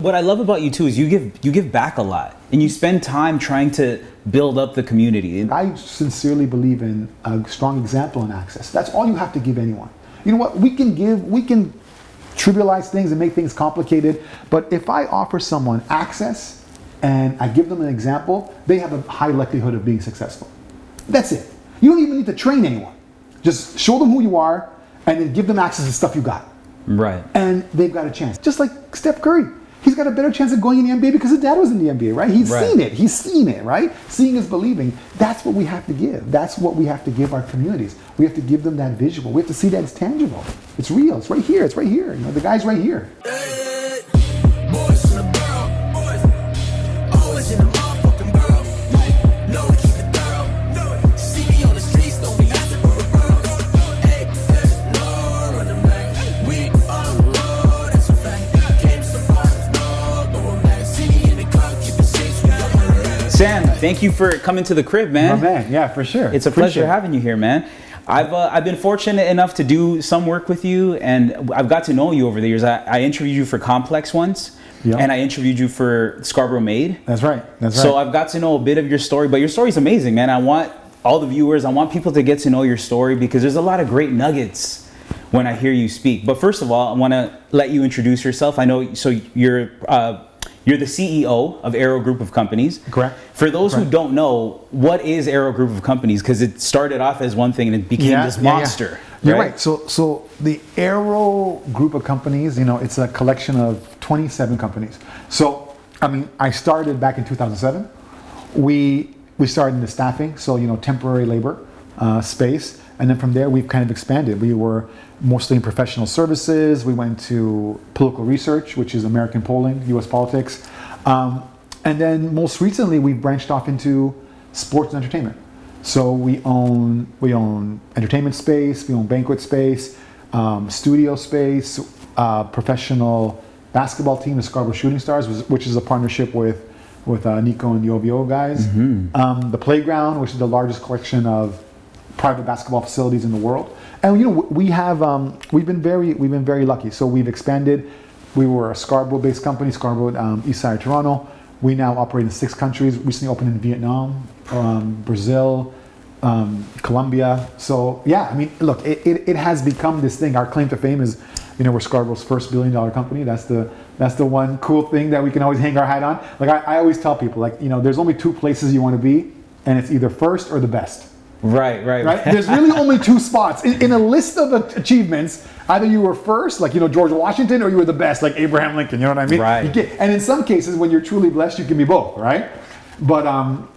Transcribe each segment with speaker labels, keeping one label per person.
Speaker 1: What I love about you too is you give back a lot, and you spend time trying to build up the community.
Speaker 2: I sincerely believe in a strong example and access. That's all you have to give anyone. You know what? We can trivialize things and make things complicated, but if I offer someone access and I give them an example, they have a high likelihood of being successful. That's it. You don't even need to train anyone. Just show them who you are and then give them access to stuff you got.
Speaker 1: Right.
Speaker 2: And they've got a chance. Just like Steph Curry. He's got a better chance of going in the NBA because his dad was in the NBA, right? He's seen it. He's seen it, right? Seeing is believing. That's what we have to give. That's what we have to give our communities. We have to give them that visual. We have to see that it's tangible. It's real. It's right here. It's right here. You know, the guy's right here.
Speaker 3: Hey, boys in the borough, boys, always in the motherfucking borough. Know we keep it thorough. See me on the streets, don't be asking for referrals. Hey, there's no running back. We on the road, that's a fact. Came so far, no going back. See me in the club, keep it safe. We got my rest.
Speaker 1: Sam, thank you for coming to the crib, man.
Speaker 2: My man, yeah, for sure.
Speaker 1: It's a pleasure having you here, man. I've been fortunate enough to do some work with you, and I've got to know you over the years. I interviewed you for Complex once, and I interviewed you for Scarborough Made.
Speaker 2: That's right.
Speaker 1: So I've got to know a bit of your story, but your story's amazing, man. I want all the viewers, I want people to get to know your story because there's a lot of great nuggets when I hear you speak. But first of all, I want to let you introduce yourself. I know, so you're the CEO of Arrow Group of Companies.
Speaker 2: Correct.
Speaker 1: For those who don't know, what is Arrow Group of Companies? Because it started off as one thing and it became this monster.
Speaker 2: You're right. So the Arrow Group of Companies, you know, it's a collection of 27 companies. So, I mean, I started back in 2007. We started in the staffing, so, you know, temporary labor space. And then from there, we've kind of expanded. We were mostly in professional services. We went to political research, which is American polling, US politics. And then most recently, we've branched off into sports and entertainment. So we own entertainment space, we own banquet space, studio space, professional basketball team, the Scarborough Shooting Stars, which is a partnership with Nico and the OVO guys. The playground, which is the largest collection of private basketball facilities in the world. And you know, we've been very lucky. So we've expanded. We were a Scarborough-based company, Scarborough, east side of Toronto. We now operate in 6 countries. Recently opened in Vietnam, Brazil, Colombia. So yeah, I mean, look, it has become this thing. Our claim to fame is, you know, we're Scarborough's first billion-dollar company. That's the one cool thing that we can always hang our hat on. Like I always tell people, like, you know, there's only 2 places you want to be, and it's either first or the best.
Speaker 1: Right.
Speaker 2: There's really only 2 spots in a list of achievements. Either you were first, like, you know, George Washington, or you were the best, like Abraham Lincoln. You know what I mean?
Speaker 1: Right.
Speaker 2: And in some cases, when you're truly blessed, you can be both, right? But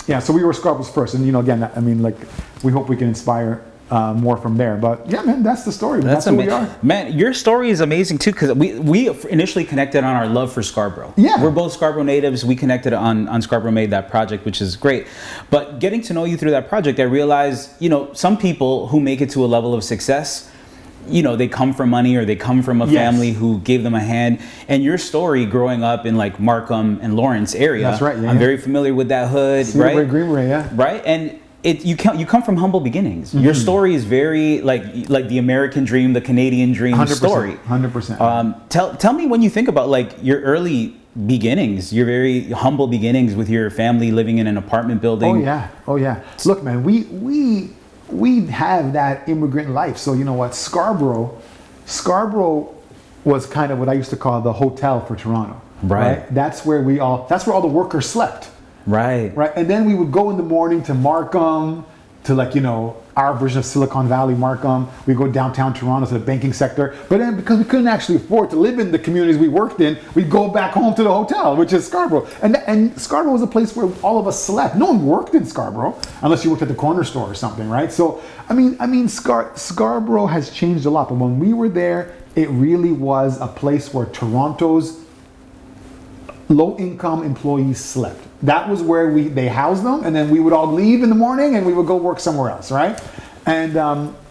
Speaker 2: yeah, so we were Scarborough's first, and you know, again, I mean, like, we hope we can inspire more from there. But yeah, man, that's the story. That's who we are.
Speaker 1: Man, your story is amazing too, because we initially connected on our love for Scarborough.
Speaker 2: Yeah.
Speaker 1: We're both Scarborough natives. We connected on Scarborough Made, that project, which is great. But getting to know you through that project, I realized, you know, some people who make it to a level of success, you know, they come from money or they come from a family who gave them a hand. And your story growing up in like Markham and Lawrence area.
Speaker 2: That's right. Yeah,
Speaker 1: I'm very familiar with that hood, right?
Speaker 2: Greenway, yeah.
Speaker 1: Right. And you come from humble beginnings. Your story is very like the American dream, the Canadian dream
Speaker 2: 100%,
Speaker 1: story.
Speaker 2: 100%.
Speaker 1: Tell me when you think about like your early beginnings, your very humble beginnings with your family living in an apartment building.
Speaker 2: Oh yeah. Look, man, we have that immigrant life. So you know what, Scarborough was kind of what I used to call the hotel for Toronto. Right. That's where all the workers slept. Right. And then we would go in the morning to Markham, to, like, you know, our version of Silicon Valley, Markham. We go downtown Toronto to the banking sector. But then because we couldn't actually afford to live in the communities we worked in, we'd go back home to the hotel, which is Scarborough. And Scarborough was a place where all of us slept. No one worked in Scarborough unless you worked at the corner store or something, right? So, I mean, Scarborough has changed a lot. But when we were there, it really was a place where Toronto's low-income employees slept. That was where they housed them, and then we would all leave in the morning and we would go work somewhere else, right? And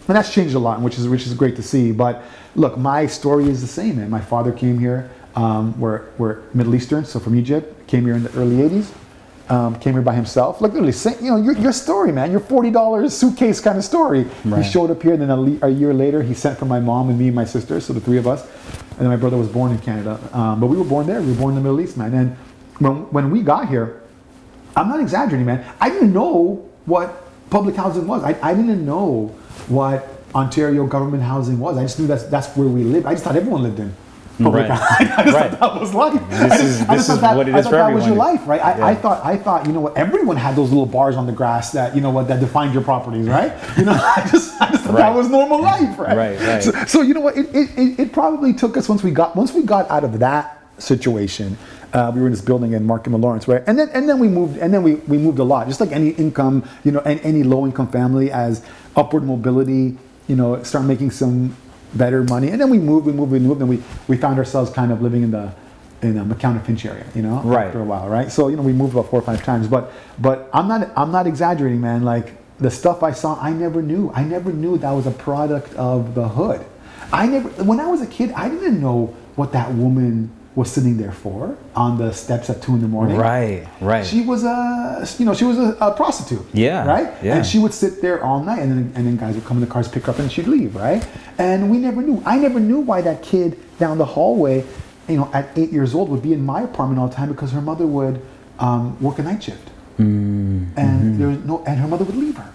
Speaker 2: that's changed a lot, which is great to see. But look, my story is the same, man. My father came here, we're Middle Eastern, so from Egypt, came here in the early 80s, came here by himself. Like literally, you know, your story, man, your $40 suitcase kind of story. Right. He showed up here, and then a year later, he sent for my mom and me and my sister, so the 3 of us. then my brother was born in Canada. But we were born there. We were born in the Middle East, man. And when we got here, I'm not exaggerating, man. I didn't know what public housing was. I didn't know what Ontario government housing was. I just knew that's where we lived. I just thought everyone lived in public housing. I just thought that was life.
Speaker 1: This is what it is for everyone.
Speaker 2: That was your life, right? I thought, you know what, everyone had those little bars on the grass that, you know what, that defined your properties, right? You know, I just thought that was normal life, right?
Speaker 1: Right.
Speaker 2: So you know what, it probably took us once we got out of that situation. We were in this building in Markham and Lawrence, right? And then we moved, we moved a lot, just like any income, you know, and any low income family, as upward mobility, you know, start making some better money. And then we moved, and we found ourselves kind of living in the McCown and Finch area, you know, after a while, right? So, you know, we moved about 4 or 5 times, but I'm not exaggerating, man. Like, the stuff I saw, I never knew that was a product of the hood. When I was a kid, I didn't know what that woman was sitting there for on the steps at 2 a.m.
Speaker 1: Right.
Speaker 2: She was a prostitute.
Speaker 1: Yeah.
Speaker 2: Right.
Speaker 1: Yeah.
Speaker 2: And she would sit there all night, and then guys would come in the cars, pick her up, and she'd leave. Right. And we never knew. I never knew why that kid down the hallway, you know, at 8 years old, would be in my apartment all the time, because her mother would work a night shift, and her mother would leave her.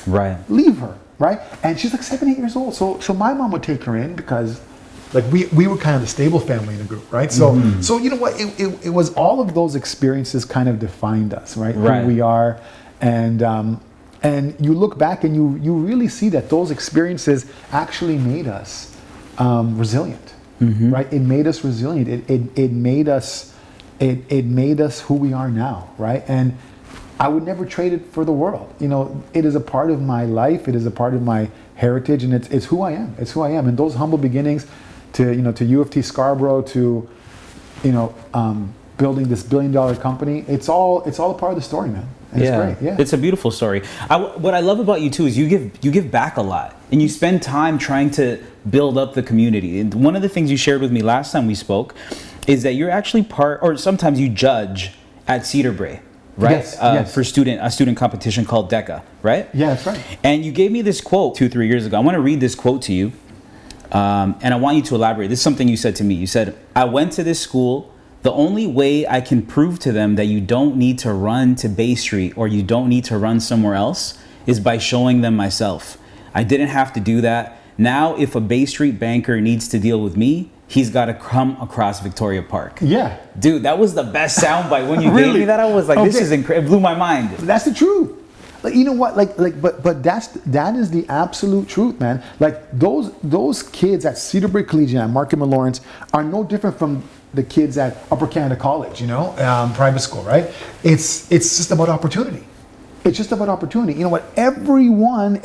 Speaker 1: Right.
Speaker 2: Leave her. Right. And she's like 7, 8 years old. So my mom would take her in, because, like, we were kind of the stable family in the group, right? So you know what? It was all of those experiences kind of defined us, right? Who we are, and you look back and you really see that those experiences actually made us resilient, right? It made us resilient. It made us who we are now, right? And I would never trade it for the world. You know, it is a part of my life. It is a part of my heritage, and it's who I am. It's who I am. And those humble beginnings, to U of T Scarborough, to, you know, building this $1 billion company, it's all a part of the story, man. And it's great. Yeah,
Speaker 1: it's a beautiful story. What I love about you too is you give back a lot, and you spend time trying to build up the community. And one of the things you shared with me last time we spoke is that you're actually or sometimes you judge at Cedar Brae, right?
Speaker 2: Yes.
Speaker 1: For a student competition called DECA, right?
Speaker 2: Yeah, that's right.
Speaker 1: And you gave me this quote 2-3 years ago. I want to read this quote to you. And I want you to elaborate. This is something you said to me. You said, "I went to this school. The only way I can prove to them that you don't need to run to Bay Street or you don't need to run somewhere else is by showing them myself. I didn't have to do that. Now, if a Bay Street banker needs to deal with me, he's got to come across Victoria Park."
Speaker 2: Yeah.
Speaker 1: Dude, that was the best soundbite. When you gave me that, I was like, this is incredible. It blew my mind.
Speaker 2: That's the truth. Like, you know what? But that is the absolute truth, man. Like, those kids at Cedar Brae Collegiate and Markham and Lawrence are no different from the kids at Upper Canada College, you know, private school, right? It's just about opportunity. It's just about opportunity. You know what? Everyone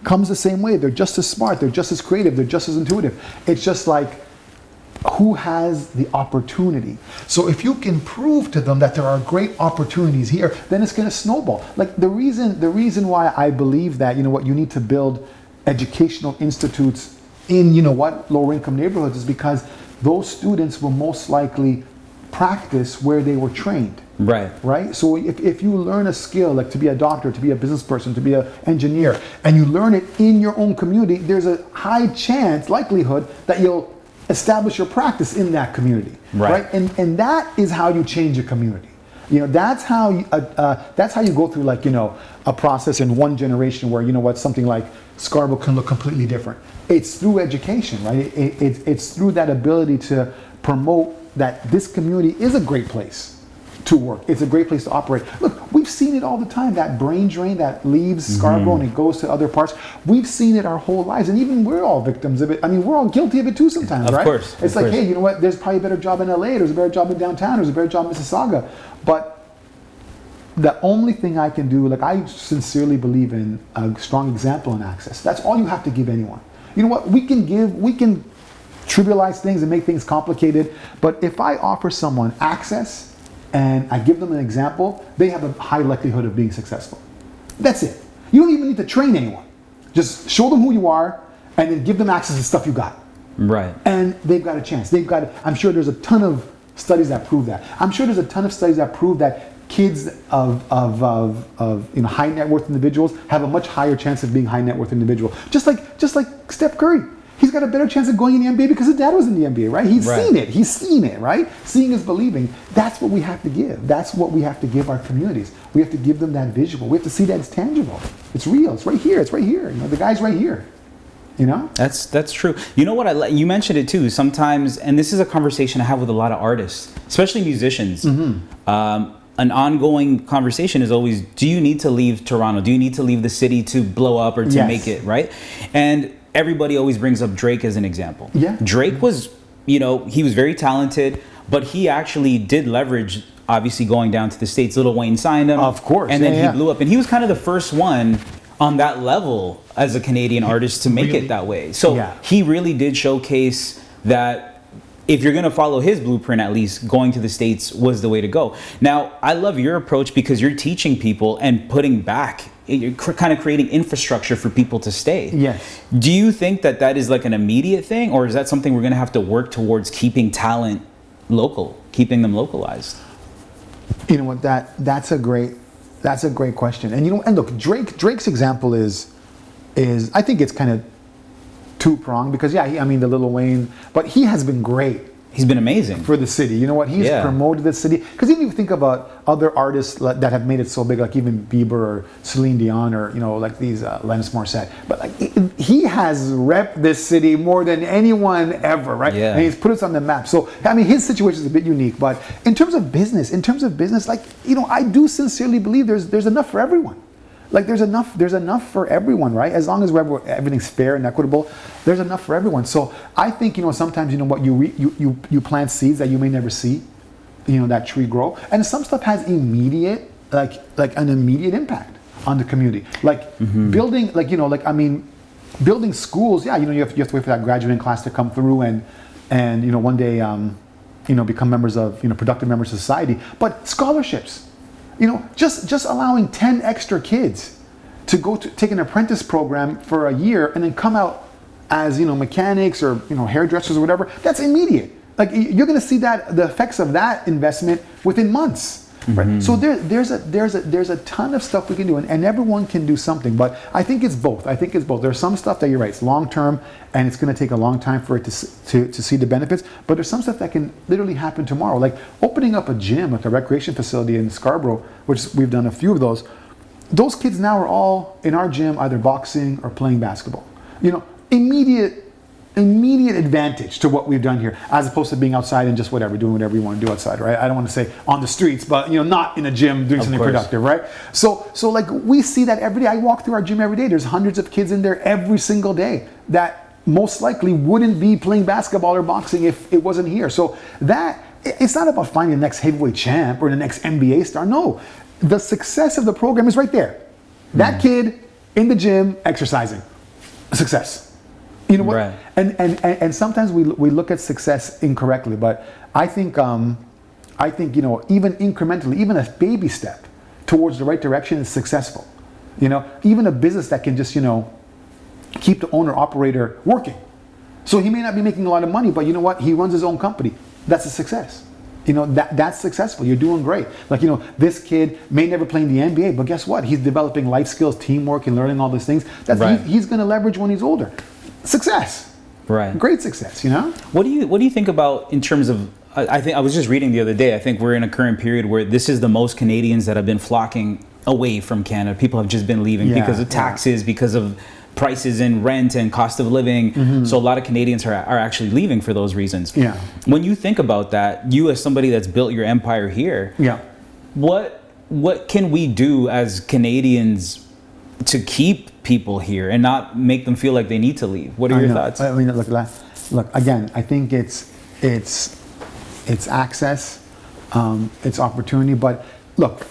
Speaker 2: comes the same way. They're just as smart. They're just as creative. They're just as intuitive. It's just like, who has the opportunity? So if you can prove to them that there are great opportunities here, then it's going to snowball. Like, the reason why I believe that, you know what, you need to build educational institutes in, you know what, lower income neighborhoods, is because those students will most likely practice where they were trained. Right. So if you learn a skill, like to be a doctor, to be a business person, to be an engineer, and you learn it in your own community, there's a high likelihood that you'll establish your practice in that community. Right. And that is how you change a community. You know, that's how you go through, like, you know, a process in one generation where, you know what, something like Scarborough can look completely different. It's through education, right? It's through that ability to promote that this community is a great place to work. It's a great place to operate. Look, we've seen it all the time, that brain drain that leaves Scarborough and it goes to other parts. We've seen it our whole lives, and even we're all victims of it. I mean, we're all guilty of it too sometimes, right?
Speaker 1: Of course.
Speaker 2: It's like, hey, you know what, there's probably a better job in LA, there's a better job in downtown, there's a better job in Mississauga. But the only thing I can do, like, I sincerely believe in a strong example and access. That's all you have to give anyone. You know what, we can trivialize things and make things complicated, but if I offer someone access and I give them an example, they have a high likelihood of being successful. That's it. You don't even need to train anyone. Just show them who you are and then give them access to stuff you got.
Speaker 1: Right.
Speaker 2: And they've got a chance. I'm sure there's a ton of studies that prove that. I'm sure there's a ton of studies that prove that kids of you know, high net worth individuals have a much higher chance of being high net worth individual. Just like Steph Curry. he's got a better chance of going in the NBA because his dad was in the NBA, right? He's
Speaker 1: Right.
Speaker 2: seen it. He's seen it, right? Seeing is believing. That's what we have to give. That's what we have to give our communities. We have to give them that visual. We have to see that it's tangible. It's real. It's right here. It's right here. You know, the guy's right here. You know?
Speaker 1: That's true. You know what? You mentioned it too. Sometimes, and this is a conversation I have with a lot of artists, especially musicians. An ongoing conversation is always: do you need to leave Toronto? Do you need to leave the city to blow up or to
Speaker 2: Yes.
Speaker 1: make it right? And everybody always brings up Drake as an example.
Speaker 2: Yeah.
Speaker 1: Drake was, you know, he was very talented, but he actually did leverage. Obviously, going down to the States, Lil Wayne signed him,
Speaker 2: Of course.
Speaker 1: and then
Speaker 2: Yeah, yeah.
Speaker 1: he blew up. And he was kind of the first one on that level as a Canadian artist to make
Speaker 2: Really?
Speaker 1: it that way. So
Speaker 2: Yeah.
Speaker 1: he really did showcase that if you're going to follow his blueprint, at least going to the States was the way to go. Now, I love your approach because you're teaching people and putting back, you're kind of creating infrastructure for people to stay.
Speaker 2: Yes.
Speaker 1: Do you think that that is like an immediate thing, or is that something we're going to have to work towards keeping talent local, keeping them localized?
Speaker 2: You know what? That's a great question. And you know, and look, Drake's example is I think it's kind of two-pronged because I mean the Lil Wayne, but he has been great
Speaker 1: He's been amazing.
Speaker 2: for the city. You know what? He's
Speaker 1: Yeah.
Speaker 2: promoted the city. Because even if you think about other artists that have made it so big, like even Bieber or Celine Dion or, you know, like these Alanis Morissette. But like he has repped this city more than anyone ever, right?
Speaker 1: Yeah.
Speaker 2: And he's put us on the map. So, I mean, his situation is a bit unique. But in terms of business, like, you know, I do sincerely believe there's enough for everyone. Like there's enough for everyone, right? As long as everything's fair and equitable, there's enough for everyone. So I think, you know, sometimes, you know what, you plant seeds that you may never see, you know, that tree grow, and some stuff has immediate, like an immediate impact on the community. Like building, like, you know, like, I mean, building schools. Yeah, you know, you have to wait for that graduating class to come through and you know, one day, you know, become members of, you know, productive members of society. But scholarships. You know, just allowing 10 extra kids to go to take an apprentice program for a year and then come out as, you know, mechanics or, you know, hairdressers or whatever, that's immediate. Like you're going to see the effects of that investment within months. Right? So there's a ton of stuff we can do, and everyone can do something. But I think it's both. There's some stuff that you're right, it's long term, and it's going to take a long time for it to see the benefits. But there's some stuff that can literally happen tomorrow, like opening up a gym, like a recreation facility in Scarborough, which we've done a few of those. Those kids now are all in our gym, either boxing or playing basketball. You know, immediate advantage to what we've done here, as opposed to being outside and just doing whatever you want to do outside, right? I don't want to say on the streets, but, you know, not in a gym doing something productive, right? So like we see that every day. I walk through our gym every day. There's hundreds of kids in there every single day that most likely wouldn't be playing basketball or boxing if it wasn't here. So that, it's not about finding the next heavyweight champ or the next NBA star. No, the success of the program is right there. That kid in the gym exercising, success. You know what?
Speaker 1: Right.
Speaker 2: And sometimes we look at success incorrectly, but I think you know, even incrementally, even a baby step towards the right direction is successful. You know, even a business that can just, you know, keep the owner operator working. So he may not be making a lot of money, but you know what? He runs his own company. That's a success. You know, that's successful. You're doing great. Like, you know, this kid may never play in the NBA, but guess what? He's developing life skills, teamwork, and learning all these things. He's going to leverage when he's older. Success.
Speaker 1: Right.
Speaker 2: Great success, you know?
Speaker 1: What do you think about in terms of? I think I was just reading the other day. I think we're in a current period where this is the most Canadians that have been flocking away from Canada. People have just been leaving because of taxes, because of prices and rent and cost of living. So a lot of Canadians are actually leaving for those reasons.
Speaker 2: Yeah.
Speaker 1: When you think about that, you as somebody that's built your empire here, what can we do as Canadians to keep people here and not make them feel like they need to leave? What are your thoughts?
Speaker 2: I mean, look. Again, I think it's access, it's opportunity. But look,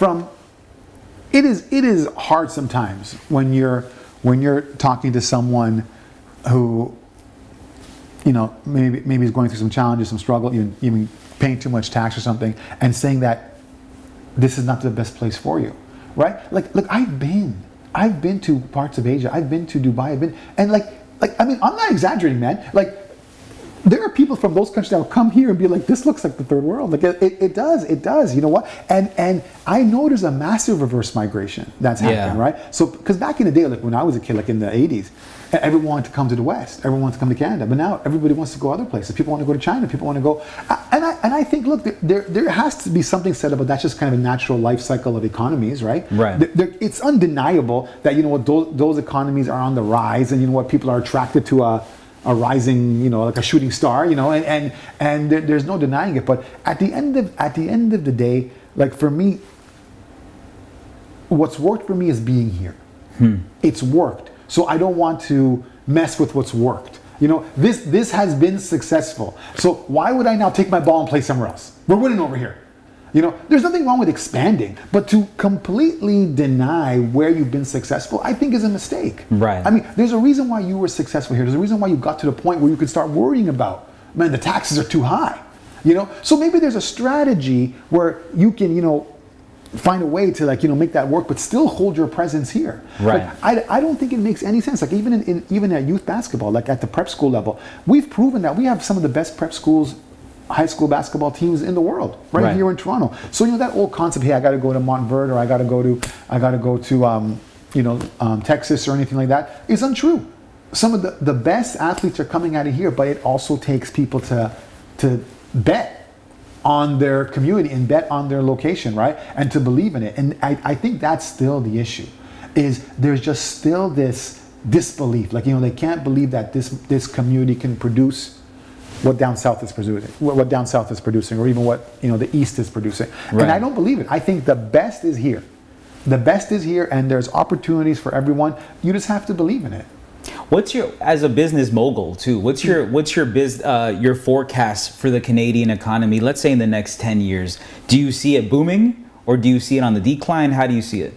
Speaker 2: it is hard sometimes when you're talking to someone who, you know, maybe is going through some challenges, some struggle, even paying too much tax or something, and saying that this is not the best place for you, right? Like, look, I've been to parts of Asia. I've been to Dubai. And I mean, I'm not exaggerating, man. Like, there are people from those countries that will come here and be like, this looks like the third world. Like it does, you know what? And I know there's a massive reverse migration that's happening, right? So, because back in the day, like when I was a kid, like in the 80s, everyone wanted to come to the West, everyone wanted to come to Canada, but now everybody wants to go other places. People want to go to China, people want to go, and I think, look, there has to be something said about that's just kind of a natural life cycle of economies, right?
Speaker 1: Right.
Speaker 2: It's undeniable that, you know what, those economies are on the rise, and you know what, people are attracted to a rising, you know, like a shooting star, you know, and there's no denying it. But at the end of the day, like for me, what's worked for me is being here. It's worked, so I don't want to mess with what's worked. You know, this has been successful, so why would I now take my ball and play somewhere else? We're winning over here. You know, there's nothing wrong with expanding, but to completely deny where you've been successful, I think is a mistake.
Speaker 1: Right.
Speaker 2: I mean, there's a reason why you were successful here. There's a reason why you got to the point where you could start worrying about, man, the taxes are too high. You know, so maybe there's a strategy where you can, you know, find a way to, like, you know, make that work, but still hold your presence here.
Speaker 1: Right.
Speaker 2: Like, I don't think it makes any sense. Like even at youth basketball, like at the prep school level, we've proven that we have some of the best prep schools, high school basketball teams in the world, right here in Toronto. So, you know, that old concept, hey, I got to go to Montverde, or I got to go to Texas or anything like that, is untrue. Some of the best athletes are coming out of here, but it also takes people to bet on their community and bet on their location, right? And to believe in it. And I think that's still the issue, is there's just still this disbelief. Like, you know, they can't believe that this community can produce what down south is producing, or even what, you know, the east is producing.
Speaker 1: Right.
Speaker 2: And I don't believe it. I think the best is here. The best is here, and there's opportunities for everyone. You just have to believe in it.
Speaker 1: What's your, as a business mogul too, what's your forecast for the Canadian economy, let's say in the next 10 years? Do you see it booming, or do you see it on the decline? How do you see it?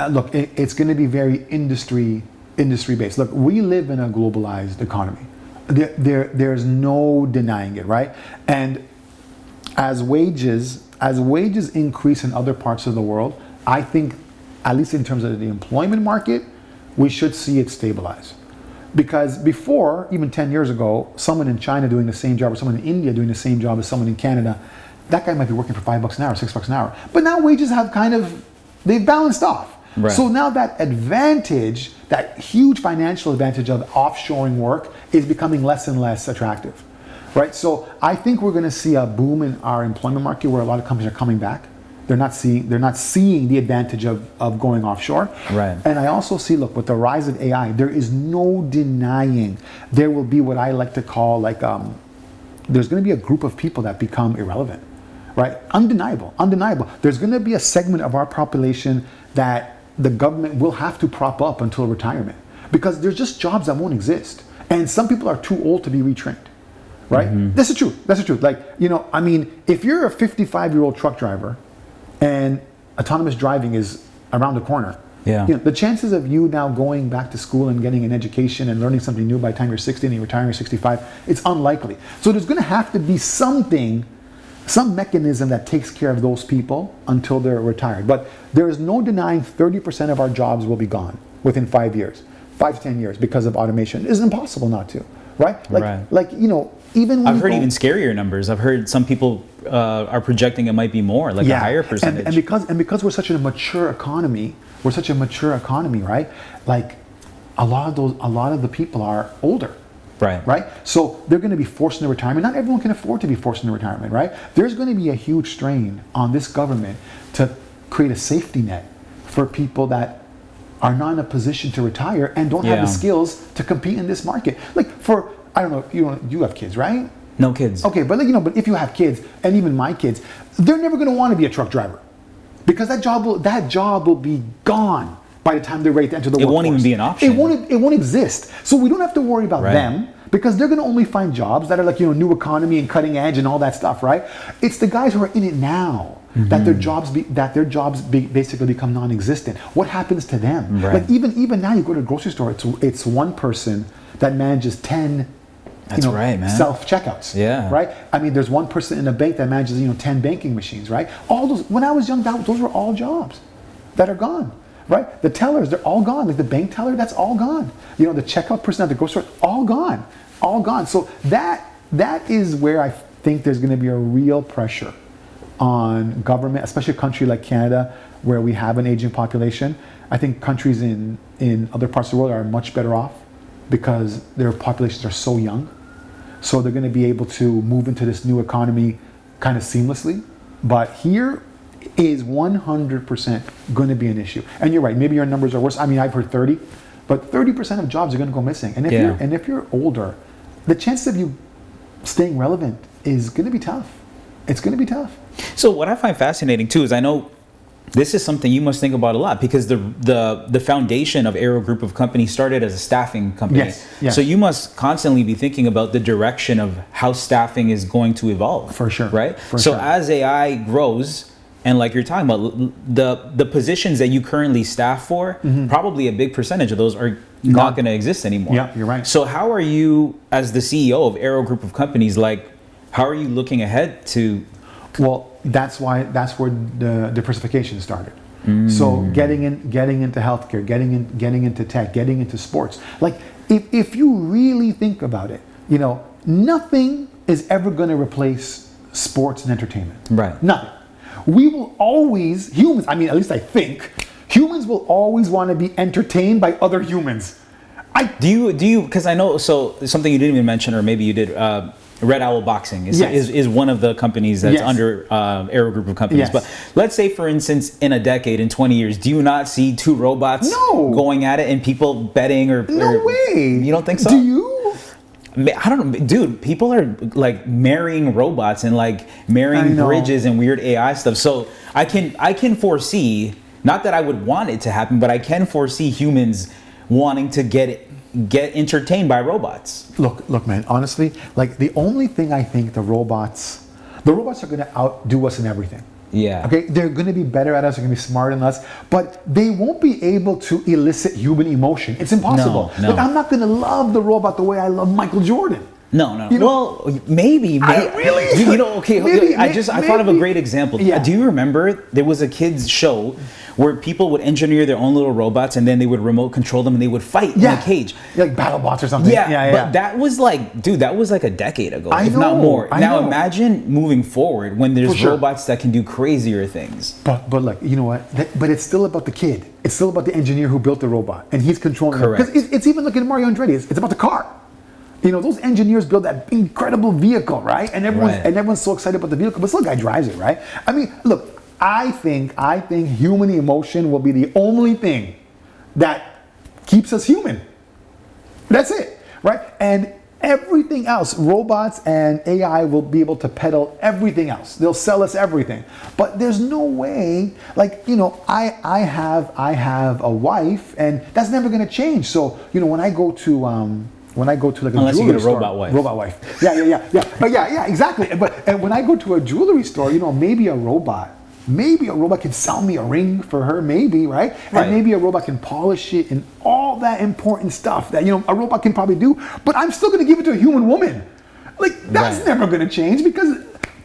Speaker 2: Look, it's going to be very industry based. Look, we live in a globalized economy. There's no denying it, right? And as wages increase in other parts of the world, I think, at least in terms of the employment market, we should see it stabilize. Because before, even 10 years ago, someone in China doing the same job, or someone in India doing the same job as someone in Canada, that guy might be working for $5 an hour, $6 an hour. But now wages have they've balanced off.
Speaker 1: Right.
Speaker 2: So now that advantage, that huge financial advantage of offshoring work, is becoming less and less attractive, right? So I think we're going to see a boom in our employment market, where a lot of companies are coming back. They're not seeing the advantage of going offshore.
Speaker 1: Right.
Speaker 2: And I also see, look, with the rise of AI, there is no denying there will be what I like to call, like, there's going to be a group of people that become irrelevant, right? Undeniable. There's going to be a segment of our population that the government will have to prop up until retirement, because there's just jobs that won't exist. And some people are too old to be retrained, right? Mm-hmm. That's the truth. Like, you know, I mean, if you're a 55-year-old truck driver and autonomous driving is around the corner, you know, the chances of you now going back to school and getting an education and learning something new by the time you're 60 and you're retiring at 65, it's unlikely. So there's going to have to be some mechanism that takes care of those people until they're retired. But there is no denying 30% of our jobs will be gone within 5 years, 5 to 10 years, because of automation. It's impossible not to, right? Like, you know, even when
Speaker 1: I've heard even scarier numbers. I've heard some people are projecting it might be more, like a higher percentage.
Speaker 2: And because we're such a mature economy, right? Like, a lot of the people are older. Right. So they're going to be forced into retirement. Not everyone can afford to be forced into retirement, right? There's going to be a huge strain on this government to create a safety net for people that are not in a position to retire and don't have the skills to compete in this market. Like, I don't know, you have kids, right?
Speaker 1: No kids.
Speaker 2: Okay, but, like, you know, but if you have kids, and even my kids, they're never going to want to be a truck driver, because that job will be gone by the time they're ready to enter the workforce.
Speaker 1: It won't even be an option.
Speaker 2: It won't exist. So we don't have to worry about them, because they're going to only find jobs that are, like, you know, new economy and cutting edge and all that stuff, right? It's the guys who are in it now that their jobs basically become non-existent. What happens to them? Right. Like, even now, you go to a grocery store, it's one person that manages 10 self-checkouts. Yeah. Right? I mean, there's one person in a bank that manages, 10 banking machines, right? All those, when I was young, those were all jobs that are gone. Right? The tellers, they're all gone. Like the bank teller, that's all gone. The checkout person at the grocery store, all gone. So that that is where I think there's going to be a real pressure on government, especially a country like Canada, where we have an aging population. I think countries in other parts of the world are much better off because their populations are so young. So they're going to be able to move into this new economy kind of seamlessly. But here is 100% going to be an issue. And you're right, maybe your numbers are worse. I mean, I've heard 30, but 30% of jobs are going to go missing. And if you're older, the chance of you staying relevant is going to be tough. It's going to be tough.
Speaker 1: So what I find fascinating too is I know this is something you must think about a lot because the foundation of Aero Group of Companies started as a staffing company.
Speaker 2: Yes.
Speaker 1: So you must constantly be thinking about the direction of how staffing is going to evolve.
Speaker 2: For sure.
Speaker 1: Right?
Speaker 2: For
Speaker 1: so
Speaker 2: sure.
Speaker 1: as AI grows, and like you're talking about, the positions that you currently staff for, probably a big percentage of those are not going to exist anymore.
Speaker 2: Yeah, you're right.
Speaker 1: So how are you, as the CEO of Aero Group of Companies, like, how are you looking ahead to...
Speaker 2: Well, that's where the diversification started. So getting into healthcare, getting into tech, getting into sports. Like if you really think about it, you know, nothing is ever going to replace sports and entertainment.
Speaker 1: Right.
Speaker 2: Nothing. We will always, humans, I mean, at least I think, humans will always want to be entertained by other humans.
Speaker 1: Do you? Because I know. So something you didn't even mention, or maybe you did. Red Owl Boxing is one of the companies that's under Aero Group of Companies. But let's say, for instance, in a decade, in 20 years, do you not see two robots going at it and people betting or...
Speaker 2: No way!
Speaker 1: You don't think so?
Speaker 2: Do you?
Speaker 1: I don't know. Dude, people are like marrying robots and like marrying bridges and weird AI stuff. So I can foresee, not that I would want it to happen, but I can foresee humans wanting to get entertained by robots.
Speaker 2: Look, man, honestly, like the only thing I think the robots are going to outdo us in everything.
Speaker 1: Yeah.
Speaker 2: Okay, they're going to be better at us, they're going to be smarter than us, but they won't be able to elicit human emotion. It's impossible.
Speaker 1: No.
Speaker 2: Like, I'm not going to love the robot the way I love Michael Jordan.
Speaker 1: No.
Speaker 2: You know,
Speaker 1: well, maybe.
Speaker 2: Really?
Speaker 1: You know, okay.
Speaker 2: Maybe,
Speaker 1: I thought of a great example.
Speaker 2: Yeah.
Speaker 1: Do you remember there was a kids show where people would engineer their own little robots and then they would remote control them and they would fight in a cage?
Speaker 2: Like BattleBots or something. Yeah.
Speaker 1: But that was like, dude, that was like a decade ago,
Speaker 2: I
Speaker 1: if
Speaker 2: know,
Speaker 1: not more.
Speaker 2: I
Speaker 1: Now
Speaker 2: know.
Speaker 1: imagine moving forward when there's
Speaker 2: For sure.
Speaker 1: robots that can do crazier things.
Speaker 2: But like, you know what? But it's still about the kid. It's still about the engineer who built the robot, and he's controlling it.
Speaker 1: Correct.
Speaker 2: Because it's even looking at Mario Andretti. It's about the car. You know, those engineers build that incredible vehicle, right? And everyone's so excited about the vehicle, but still the guy drives it, right? I mean, look, I think human emotion will be the only thing that keeps us human. That's it, right? And everything else, robots and AI will be able to peddle everything else. They'll sell us everything. But there's no way, like, you know, I have a wife, and that's never going to change. So, you know, when I go to like a
Speaker 1: Unless you
Speaker 2: jewelry
Speaker 1: get a
Speaker 2: store,
Speaker 1: robot wife.
Speaker 2: Yeah, exactly. And when I go to a jewelry store, you know, maybe a robot can sell me a ring for her, maybe, right? And maybe a robot can polish it and all that important stuff that, you know, a robot can probably do, but I'm still going to give it to a human woman. Like, that's never going to change because,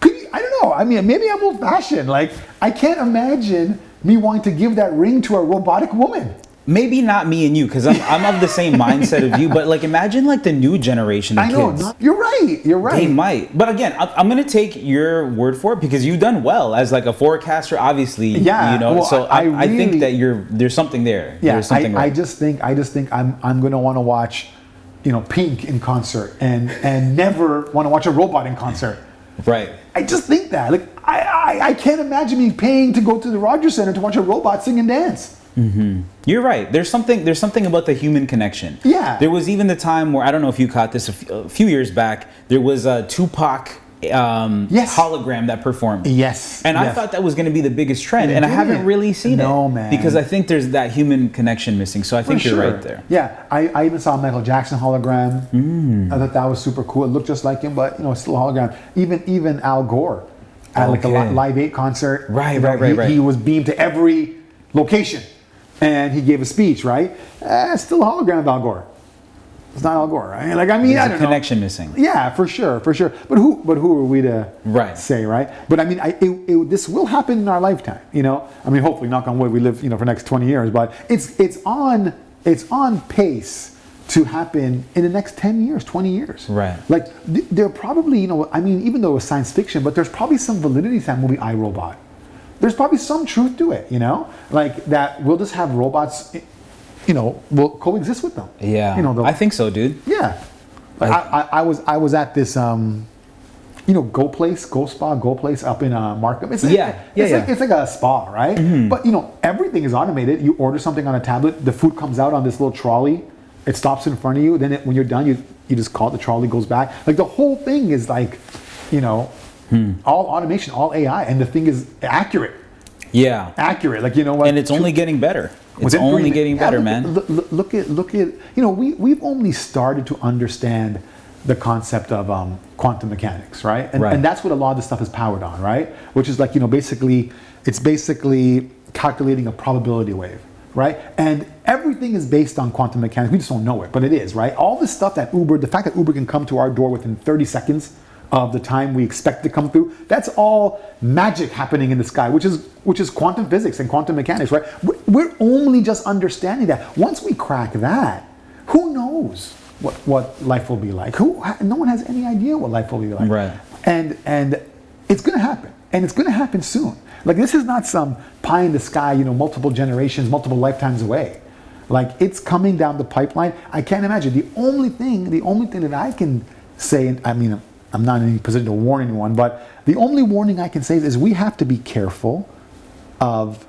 Speaker 2: I don't know, I mean, maybe I'm old-fashioned. Like, I can't imagine me wanting to give that ring to a robotic woman.
Speaker 1: Maybe not me and you, because I'm of the same mindset of you, but like imagine like the new generation of kids.
Speaker 2: I know, you're right.
Speaker 1: They might. But again, I'm going to take your word for it because you've done well as like a forecaster, obviously.
Speaker 2: Yeah.
Speaker 1: You know,
Speaker 2: well,
Speaker 1: so I think that there's something there.
Speaker 2: Yeah,
Speaker 1: there's something
Speaker 2: I just think I'm going to want to watch, you know, Pink in concert and never want to watch a robot in concert.
Speaker 1: Right.
Speaker 2: I just think that. Like, I can't imagine me paying to go to the Rogers Center to watch a robot sing and dance.
Speaker 1: Mm-hmm. You're right. There's something about the human connection.
Speaker 2: Yeah.
Speaker 1: There was even the time where, I don't know if you caught this a few years back, there was a Tupac hologram that performed.
Speaker 2: Yes.
Speaker 1: And I thought that was going to be the biggest trend, and I haven't really seen it.
Speaker 2: No, man.
Speaker 1: Because I think there's that human connection missing. So I think you're right there.
Speaker 2: Yeah. I even saw a Michael Jackson hologram. I thought that was super cool. It looked just like him, but, you know, it's still a hologram. Even Al Gore at like a Live 8 concert.
Speaker 1: Right.
Speaker 2: He was beamed to every location. And he gave a speech, right? It's still a hologram of Al Gore. It's not Al Gore, right? Like, I mean,
Speaker 1: There's
Speaker 2: I don't
Speaker 1: a connection missing.
Speaker 2: Yeah, for sure. But who are we to say, right? But I mean, this will happen in our lifetime. You know, I mean, hopefully, knock on wood, we live, you know, for the next 20 years. But it's on pace to happen in the next 10 years, 20 years.
Speaker 1: Right.
Speaker 2: Like, there probably, I mean, even though it was science fiction, but there's probably some validity to that movie, I, Robot. There's probably some truth to it, Like, that we'll just have robots, we'll coexist with them.
Speaker 1: Yeah. I think so, dude.
Speaker 2: Yeah. Like, I was at this, Go Place up in Markham. It's like a spa, right?
Speaker 1: Mm-hmm.
Speaker 2: But everything is automated. You order something on a tablet, the food comes out on this little trolley. It stops in front of you. Then when you're done, you just call it. The trolley goes back. Like, the whole thing is like, all automation, all AI, and the thing is accurate.
Speaker 1: Yeah.
Speaker 2: Accurate. Like, you know what?
Speaker 1: And it's only getting better. It's only getting better, man.
Speaker 2: Look at. We've only started to understand the concept of quantum mechanics, right? And that's what a lot of this stuff is powered on, right? Which is like, it's basically calculating a probability wave, right? And everything is based on quantum mechanics. We just don't know it, but it is, right? All this stuff that the fact that Uber can come to our door within 30 seconds of the time we expect to come through, that's all magic happening in the sky, which is quantum physics and quantum mechanics, right? We're only just understanding that. Once we crack that, who knows what life will be like? No one has any idea what life will be like.
Speaker 1: Right.
Speaker 2: And it's going to happen, and it's going to happen soon. Like, this is not some pie in the sky, multiple generations, multiple lifetimes away. Like, it's coming down the pipeline. I can't imagine. The only thing that I can say, and I mean, I'm not in any position to warn anyone, but the only warning I can say is we have to be careful of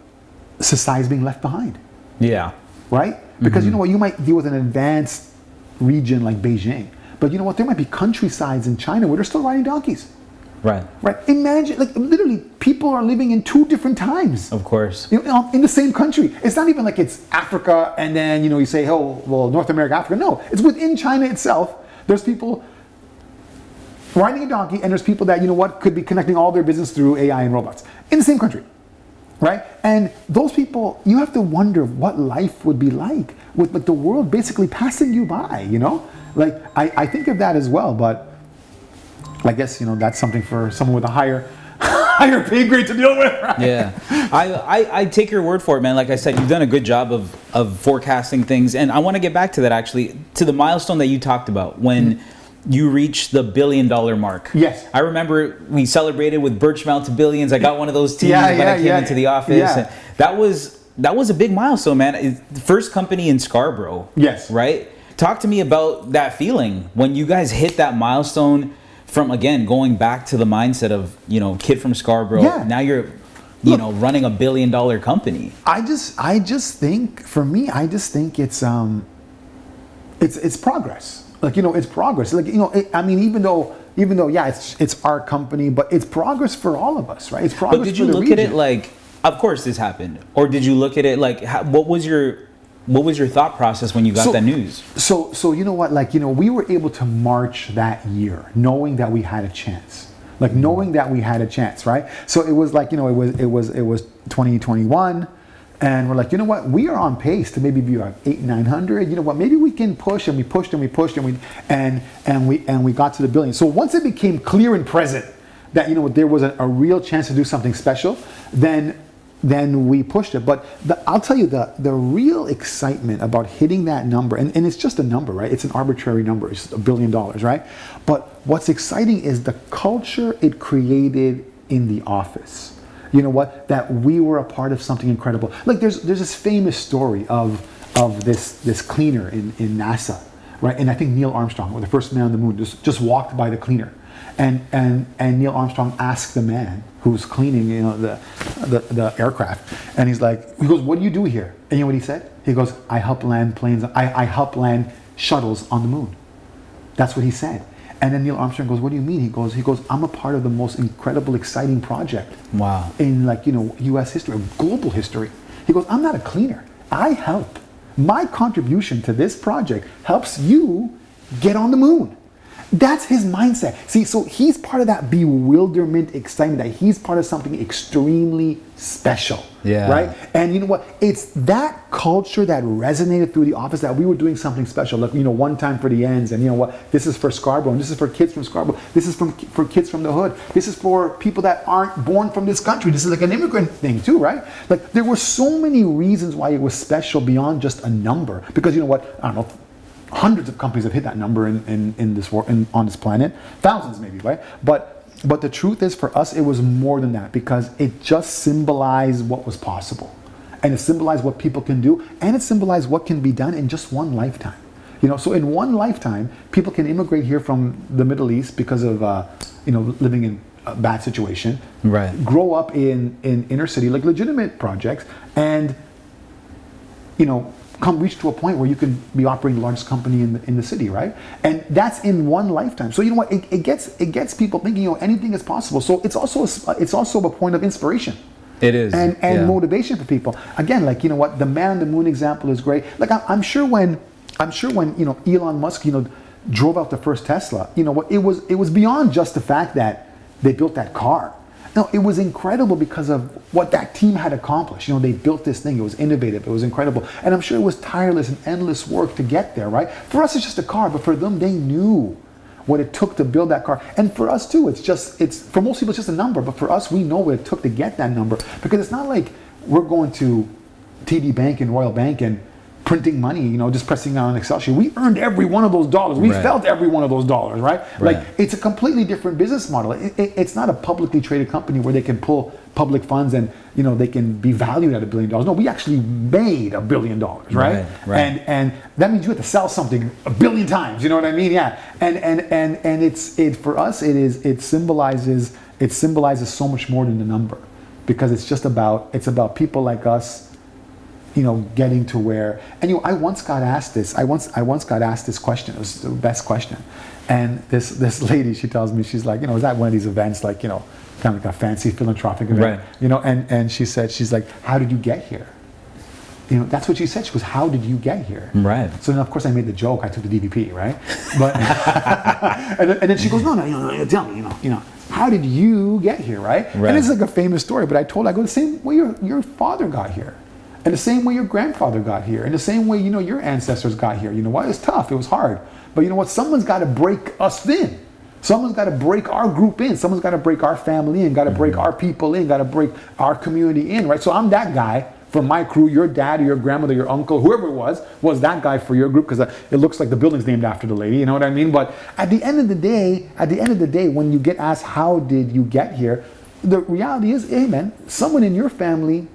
Speaker 2: societies being left behind.
Speaker 1: Yeah.
Speaker 2: Right? Because you know what, you might deal with an advanced region like Beijing, but you know what, there might be countrysides in China where they're still riding donkeys.
Speaker 1: Right.
Speaker 2: Imagine, like, literally, people are living in two different times.
Speaker 1: Of course.
Speaker 2: In the same country. It's not even like it's Africa and then, you say, oh, well, North America, Africa. No, it's within China itself. There's people riding a donkey, and there's people that, could be connecting all their business through AI and robots in the same country, right? And those people, you have to wonder what life would be like with the world basically passing you by, Like, I think of that as well, but I guess, that's something for someone with a higher pay grade to deal with, right?
Speaker 1: Yeah. I take your word for it, man. Like I said, you've done a good job of forecasting things, and I want to get back to that, actually, to the milestone that you talked about when you reached the $1 billion mark.
Speaker 2: Yes.
Speaker 1: I remember we celebrated with Birchmount to Billions. I got one of those teams when I came into the office.
Speaker 2: Yeah.
Speaker 1: And that was a big milestone, man. It's the first company in Scarborough.
Speaker 2: Yes.
Speaker 1: Right? Talk to me about that feeling when you guys hit that milestone from, again, going back to the mindset of, kid from Scarborough.
Speaker 2: Yeah.
Speaker 1: Now you're, running $1 billion company.
Speaker 2: I just think, for me, it's progress. Like, it's progress. Like, even though, yeah, it's our company, but it's progress for all of us, right? It's progress.
Speaker 1: But did you look at it like, of course this happened, or did you look at it like, what was your thought process when you got that news?
Speaker 2: So you know what, like, we were able to march that year, knowing that we had a chance, right? So it was like, it was 2021. And we're like, you know what? We are on pace to maybe be like 800-900. You know what? Maybe we can push, and we pushed and we pushed and we got to the billion. So once it became clear and present that there was a real chance to do something special, then we pushed it. But I'll tell you the real excitement about hitting that number, and it's just a number, right? It's an arbitrary number. It's $1 billion, right? But what's exciting is the culture it created in the office. You know what? That we were a part of something incredible. Like, there's this famous story of this cleaner in NASA, right? And I think Neil Armstrong, the first man on the moon, just walked by the cleaner, and Neil Armstrong asked the man who's cleaning, the aircraft, and he goes, "What do you do here?" And you know what he said? He goes, "I help land planes. I help land shuttles on the moon." That's what he said. And then Neil Armstrong goes, "What do you mean?" He goes, "I'm a part of the most incredible, exciting project."
Speaker 1: Wow.
Speaker 2: In U.S. history, global history. He goes, "I'm not a cleaner. I help. My contribution to this project helps you get on the moon." That's his mindset. See, so he's part of that bewilderment, excitement, that he's part of something extremely special.
Speaker 1: Yeah.
Speaker 2: Right? And you know what? It's that culture that resonated through the office, that we were doing something special. Like, one time for the ends, and you know what? This is for Scarborough, and this is for kids from Scarborough. This is for kids from the hood. This is for people that aren't born from this country. This is like an immigrant thing too, right? Like, there were so many reasons why it was special beyond just a number. Because you know what? I don't know, hundreds of companies have hit that number in this world, on this planet, thousands maybe, right? But the truth is, for us, it was more than that, because it just symbolized what was possible, and it symbolized what people can do, and it symbolized what can be done in just one lifetime. So in one lifetime, people can immigrate here from the Middle East because of living in a bad situation,
Speaker 1: right?
Speaker 2: Grow up in inner city, like legitimate projects, and reach to a point where you can be operating the largest company in the city, right? And that's in one lifetime. So you know what? It gets people thinking, anything is possible. So it's also a point of inspiration.
Speaker 1: It is,
Speaker 2: and motivation for people. Again, like, the man on the moon example is great. Like I'm sure when Elon Musk drove out the first Tesla, it was beyond just the fact that they built that car. No, it was incredible because of what that team had accomplished. They built this thing. It was innovative. It was incredible. And I'm sure it was tireless and endless work to get there, right? For us, it's just a car, but for them, they knew what it took to build that car. And for us too, it's for most people, it's just a number, but for us, we know what it took to get that number, because it's not like we're going to TD Bank and Royal Bank and printing money, just pressing on an Excel sheet. We earned every one of those dollars. We felt every one of those dollars, right? Like, it's a completely different business model. It's not a publicly traded company where they can pull public funds and, they can be valued at $1 billion. No, we actually made $1 billion, right? And that means you have to sell something 1 billion times. You know what I mean? Yeah. And it's for us, it symbolizes so much more than the number, because it's about people like us, getting to where, and I once got asked this. I once got asked this question. It was the best question. And this lady, she tells me, she's like, is that one of these events, like, kind of like a fancy philanthropic event, and she said, she's like, how did you get here? That's what she said. She goes, how did you get here?
Speaker 1: Right.
Speaker 2: So then, of course, I made the joke. I took the DVP, right? But and then she goes, no, tell me, how did you get here, right? And it's like a famous story. But I go, the same way your father got here. And the same way your grandfather got here, and the same way, your ancestors got here. You know what? It was tough. It was hard. But you know what? Someone's got to break us in. Someone's got to break our group in. Someone's got to break our family in. Got to break our people in. Got to break our community in, right? So I'm that guy from my crew. Your dad or your grandmother, your uncle, whoever it was that guy for your group, because it looks like the building's named after the lady. You know what I mean? But at the end of the day, when you get asked, how did you get here? The reality is, hey man, someone in your family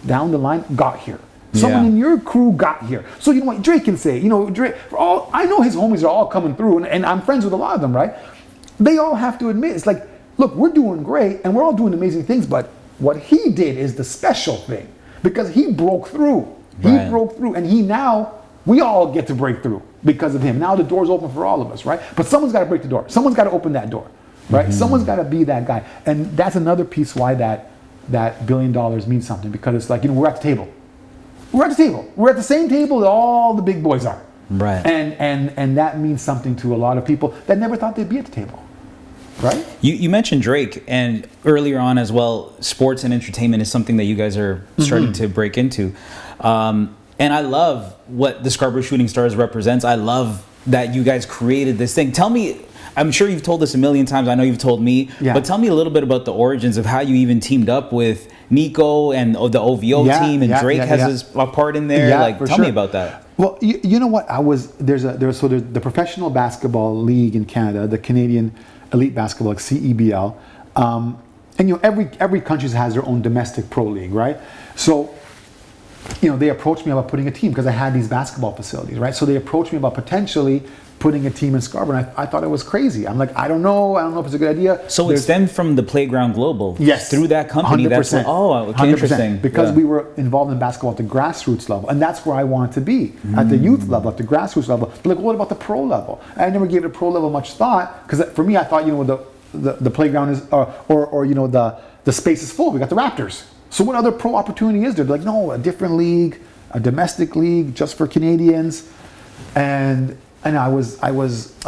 Speaker 2: down the line got here. Someone in your crew got here. So you know what Drake can say, Drake, I know his homies are all coming through, and I'm friends with a lot of them, right? They all have to admit, it's like, look, we're doing great and we're all doing amazing things, but what he did is the special thing, because he broke through. He broke through, and we all get to break through because of him. Now the door's open for all of us, right? But someone's got to break the door. Someone's got to open that door, right? Someone's got to be that guy. And that's another piece why that $1 billion means something, because it's like, we're at the table. We're at the table. We're at the same table that all the big boys are.
Speaker 1: Right.
Speaker 2: And that means something to a lot of people that never thought they'd be at the table. Right?
Speaker 1: You mentioned Drake, and earlier on as well, sports and entertainment is something that you guys are starting to break into. And I love what the Scarborough Shooting Stars represents. I love that you guys created this thing. Tell me, I'm sure you've told this a million times. I know you've told me, but tell me a little bit about the origins of how you even teamed up with Nico and the OVO team, and Drake has a part in there. Tell me about that.
Speaker 2: Well, you know what? There's the Professional Basketball League in Canada, the Canadian Elite Basketball, like CEBL, and every country has their own domestic pro league, right? So, they approached me about putting a team because I had these basketball facilities, right? So they approached me about potentially putting a team in Scarborough, and I thought it was crazy. I'm like, I don't know if it's a good idea.
Speaker 1: So it stemmed from the Playground Global, through that company.
Speaker 2: 100%.
Speaker 1: That's okay, interesting.
Speaker 2: Because we were involved in basketball at the grassroots level, and that's where I wanted to be, at the youth level, at the grassroots level. But like, what about the pro level? I never gave the pro level much thought, because for me, I thought, the playground is, the space is full. We got the Raptors. So what other pro opportunity is there? They're like, no, a different league, a domestic league just for Canadians, and I was a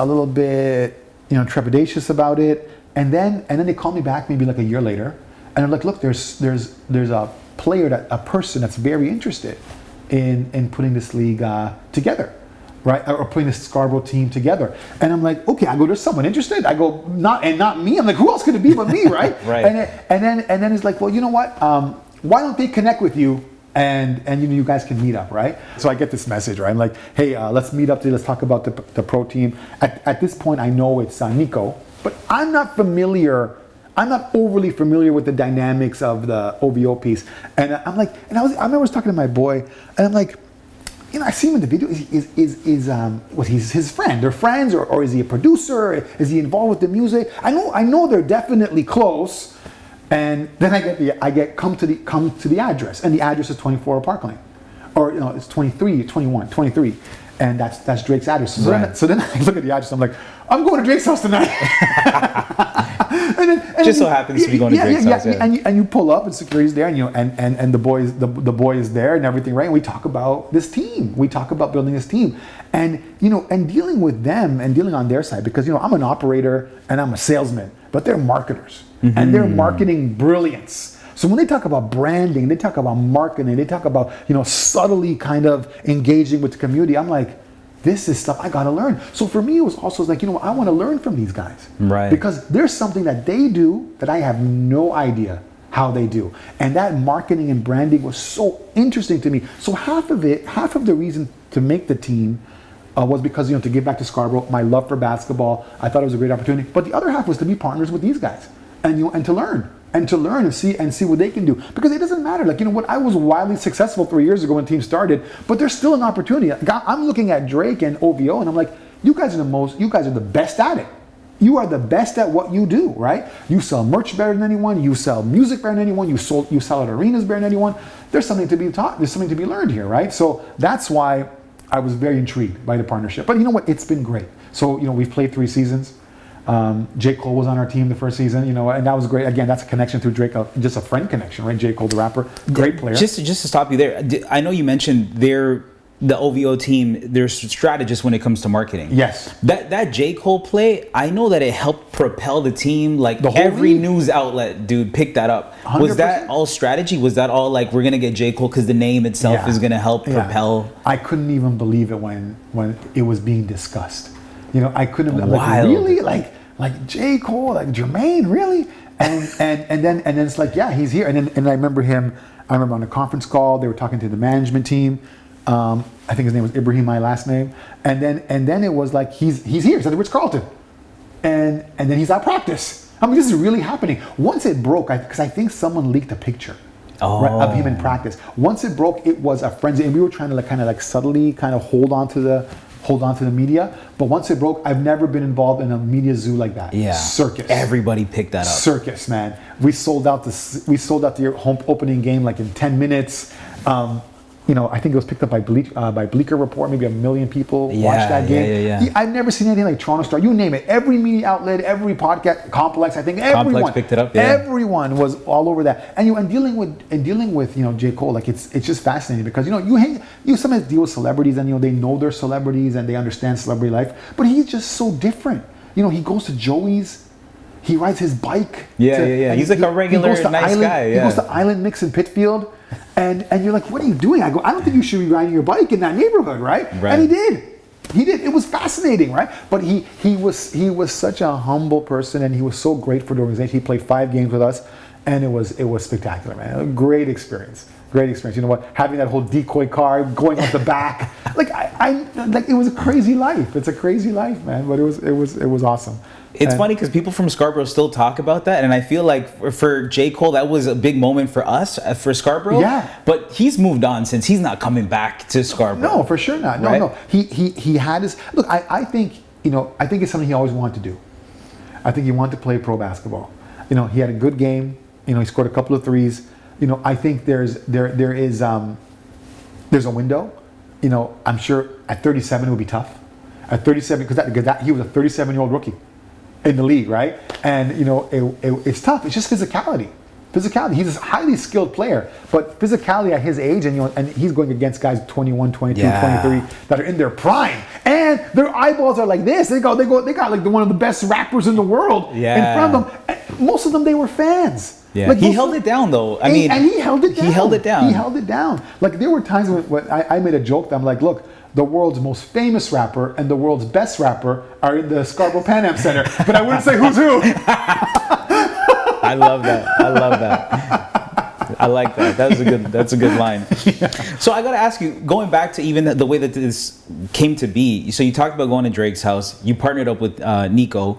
Speaker 2: little bit, trepidatious about it. And then they called me back maybe like a year later, and I'm like, look, there's a person that's very interested in putting this league together, right? Or putting this Scarborough team together. And I'm like, okay, I go, there's someone interested. I go, not me. I'm like, who else could it be but me, right?
Speaker 1: Right.
Speaker 2: And then it's like, well, you know what? Why don't they connect with you and you guys can meet up, right? So I get this message, right? I'm like, hey, let's meet up today. Let's talk about the pro team. At this point, I know it's Nico, but I'm not familiar. I'm not overly familiar with the dynamics of the OVO piece. And I'm like, I remember I was talking to my boy, and I'm like, I see him in the video. Was he his friend? They're friends, or is he a producer? Is he involved with the music? I know they're definitely close. And then I get come to the address, and the address is 24 Park Lane, or it's 23, 21, 23, and that's Drake's address. So then I look at the address. I'm like, I'm going to Drake's house tonight. and
Speaker 1: just so happens to be going to Drake's house. Yeah.
Speaker 2: And you pull up, and security's there, and the boy is there, and everything, right? And we talk about this team. We talk about building this team, and dealing with them and dealing on their side, because I'm an operator and I'm a salesman, but they're marketers. Mm-hmm. And they're marketing brilliance. So when they talk about branding, they talk about marketing, they talk about, subtly kind of engaging with the community, I'm like, this is stuff I gotta learn. So for me, it was also like, I wanna learn from these guys. Right. Because there's something that they do that I have no idea how they do. And that marketing and branding was so interesting to me. So half of the reason to make the team was because, to give back to Scarborough, my love for basketball, I thought it was a great opportunity. But the other half was to be partners with these guys. And to learn and see what they can do, because it doesn't matter. Like, what, I was wildly successful 3 years ago when the team started, but there's still an opportunity. I'm looking at Drake and OVO, and I'm like, you guys are the best at it. You are the best at what you do, right? You sell merch better than anyone. You sell music better than anyone. You sell at arenas better than anyone. There's something to be taught. There's something to be learned here, right? So that's why I was very intrigued by the partnership. But you know what? It's been great. So we've played 3 seasons. J.Cole was on our team the first season, and that was great. Again, that's a connection through Drake, just a friend connection, right? J.Cole, the rapper, great player.
Speaker 1: Just to stop you there, I know you mentioned the OVO team, they're strategists when it comes to marketing.
Speaker 2: Yes.
Speaker 1: That J.Cole play, I know that it helped propel the team. Like,
Speaker 2: the whole
Speaker 1: every
Speaker 2: league?
Speaker 1: news outlet, dude, picked that up.
Speaker 2: 100%.
Speaker 1: Was that all strategy? Was that all like, we're going to get J.Cole because the name itself is going to help propel?
Speaker 2: I couldn't even believe it when it was being discussed. I couldn't. I'm
Speaker 1: Wild.
Speaker 2: like, really? Like J.Cole, like Jermaine, really? And then it's like, yeah, he's here. And I remember on a conference call, they were talking to the management team. I think his name was Ibrahim, my last name. And then it was like, he's here. He's at the Ritz-Carlton. And then he's at practice. I mean, this is really happening. Once it broke, because I think someone leaked a picture. Right, of him in practice. Once it broke, it was a frenzy, and we were trying to subtly hold on to the media. But once it broke, I've never been involved in a media zoo like that. Yeah, circus.
Speaker 1: Everybody picked that up.
Speaker 2: Circus, man. We sold out the home opening game like in 10 minutes. I think it was picked up by Bleacher Report. Maybe 1 million people watched that game. Yeah. I've never seen anything like Toronto Star. You name it. Every media outlet, every podcast, Complex. I think everyone
Speaker 1: picked it up. Yeah.
Speaker 2: Everyone was all over that. And dealing with J. Cole, like it's just fascinating because you sometimes deal with celebrities and they know they're celebrities and they understand celebrity life, but he's just so different. He goes to Joey's. He rides his bike.
Speaker 1: Yeah. He's like a regular nice guy. Yeah.
Speaker 2: He goes to Island Mix in Pittsfield. And you're like, what are you doing? I go, I don't think you should be riding your bike in that neighborhood, right? And he did. It was fascinating, right? But he was such a humble person, and he was so great for the organization. He played 5 games with us, and it was spectacular, man. A great experience. You know what? Having that whole decoy car going up the back, it was a crazy life. It's a crazy life, man. But it was awesome.
Speaker 1: It's funny because people from Scarborough still talk about that, and I feel like for J. Cole, that was a big moment for us, for Scarborough. Yeah. But he's moved on since he's not coming back to Scarborough.
Speaker 2: No, for sure not. No, right? No. He had his look. I think it's something he always wanted to do. I think he wanted to play pro basketball. He had a good game. He scored a couple of threes. I think there is a window. I'm sure at 37 it would be tough. At 37, because he was a 37-year-old rookie in the league, right? And it's tough. It's just physicality. He's a highly skilled player, but physicality at his age, and he's going against guys 21, 22, 23 that are in their prime, and their eyeballs are like this. They got like one of the best rappers in the world in front of them. And most of them, they were fans.
Speaker 1: Yeah, like he held it down though.
Speaker 2: And he held it down. Like there were times when I made a joke that I'm like, look, the world's most famous rapper and the world's best rapper are in the Scarborough Pan Am Center, but I wouldn't say who's who.
Speaker 1: I love that. I like that. That's a good line. So I got to ask you, going back to even the way that this came to be. So you talked about going to Drake's house. You partnered up with Nico.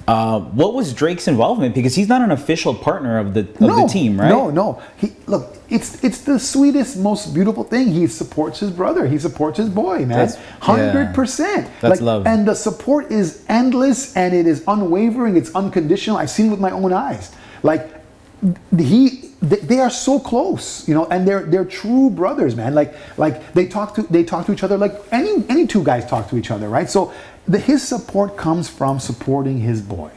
Speaker 1: What was Drake's involvement? Because he's not an official partner of the team, right?
Speaker 2: No. Look, it's the sweetest, most beautiful thing. He supports his brother. He supports his boy, man. 100%.
Speaker 1: That's love.
Speaker 2: And the support is endless, and it is unwavering. It's unconditional. I've seen it with my own eyes. Like they are so close, and they're true brothers, man. Like they talk to each other like any two guys talk to each other, right? So his support comes from supporting his boy,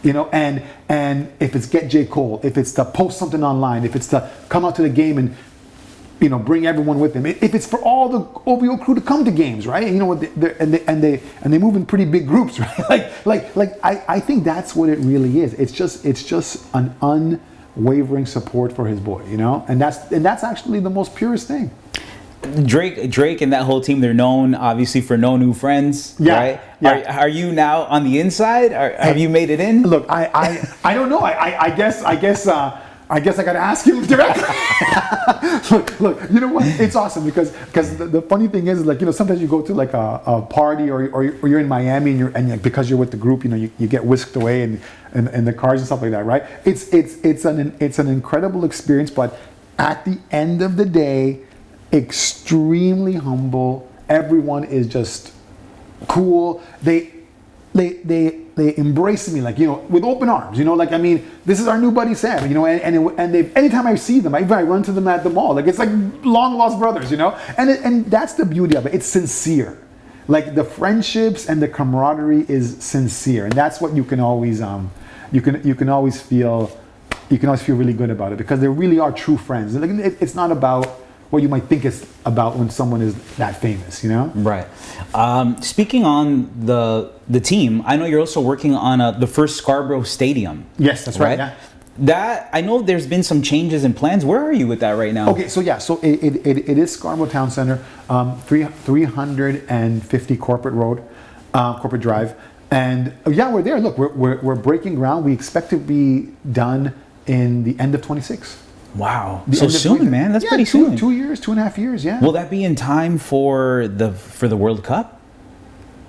Speaker 2: and if it's get J.Cole, if it's to post something online, if it's to come out to the game and bring everyone with him, if it's for all the OVO crew to come to games, right? And they move in pretty big groups, right? I think that's what it really is. It's just an unwavering support for his boy, and that's actually the most purest thing.
Speaker 1: Drake and that whole team, they're known obviously for no new friends, right? Yeah. Are you now on the inside? Have you made it in?
Speaker 2: Look, I don't know. I guess I got to ask him directly. look, you know what? It's awesome because the funny thing is, like, sometimes you go to like a party or you're in Miami and because you're with the group, you get whisked away in the cars and stuff like that, right? It's an incredible experience, but at the end of the day, extremely humble. Everyone is just cool. They embrace me, like, with open arms, this is our new buddy Sam, and they, anytime I see them, I run to them at the mall, like it's like long lost brothers, and that's the beauty of it. It's sincere. Like the friendships and the camaraderie is sincere, and that's what you can always you can always feel really good about it, because they really are true friends. It's not about what you might think it's about when someone is that famous,
Speaker 1: Right. Speaking on the team, I know you're also working on the first Scarborough Stadium.
Speaker 2: Yes, that's right. Yeah.
Speaker 1: That, I know there's been some changes in plans. Where are you with that right now?
Speaker 2: Okay, so it is Scarborough Town Center, 350 Corporate Drive, and we're there. Look, we're breaking ground. We expect to be done in the end of 26.
Speaker 1: Wow, so soon, man. That's pretty soon.
Speaker 2: 2 years, 2.5 years. Yeah.
Speaker 1: Will that be in time for the World Cup?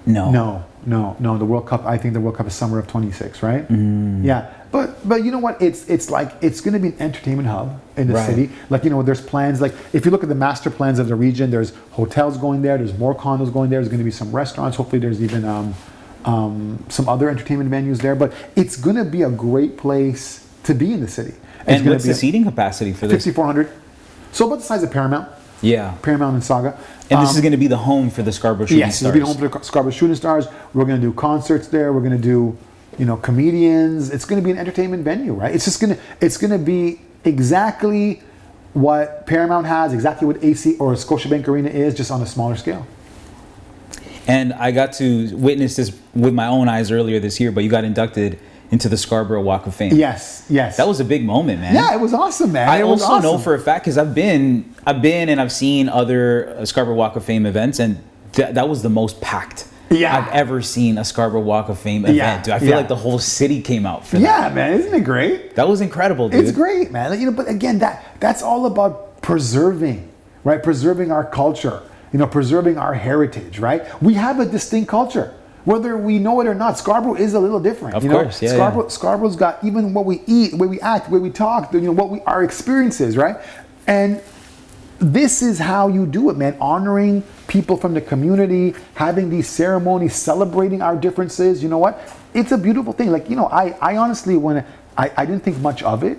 Speaker 1: No. The World Cup. I think the World Cup is summer of 26, right? Yeah, but you know what? It's like it's going to be an entertainment hub in the city. Like, there's plans. Like, if you look at the master plans of the region, there's hotels going there. There's more condos going there. There's going to be some restaurants. Hopefully, there's even some other entertainment venues there. But it's going to be a great place to be in the city. And what's the seating capacity for this?
Speaker 2: 5,400. So about the size of Paramount.
Speaker 1: Yeah.
Speaker 2: Paramount and Saga.
Speaker 1: And this is going to be the home for the Scarborough Shooting Stars.
Speaker 2: Yes, it'll be the home for the Scarborough Shooting Stars. We're going to do concerts there. We're going to do, comedians. It's going to be an entertainment venue, right? It's going to be exactly what Paramount has, exactly what AC or Scotiabank Arena is, just on a smaller scale.
Speaker 1: And I got to witness this with my own eyes earlier this year, but you got inducted into the Scarborough Walk of Fame.
Speaker 2: Yes.
Speaker 1: That was a big moment, man.
Speaker 2: Yeah, it was awesome, man.
Speaker 1: I also know for a fact, because I've been and I've seen other Scarborough Walk of Fame events, and that was the most packed I've ever seen a Scarborough Walk of Fame event. Dude, I feel like the whole city came out for that.
Speaker 2: Yeah, man, isn't it great?
Speaker 1: That was incredible, dude.
Speaker 2: It's great, man. But again, that's all about preserving, right? Preserving our culture, preserving our heritage, right? We have a distinct culture. Whether we know it or not, Scarborough is a little different.
Speaker 1: Of course, yeah.
Speaker 2: Scarborough's got even what we eat, the way we act, the way we talk, our experiences, right? And this is how you do it, man. Honoring people from the community, having these ceremonies, celebrating our differences. You know what? It's a beautiful thing. Like, I honestly, when I didn't think much of it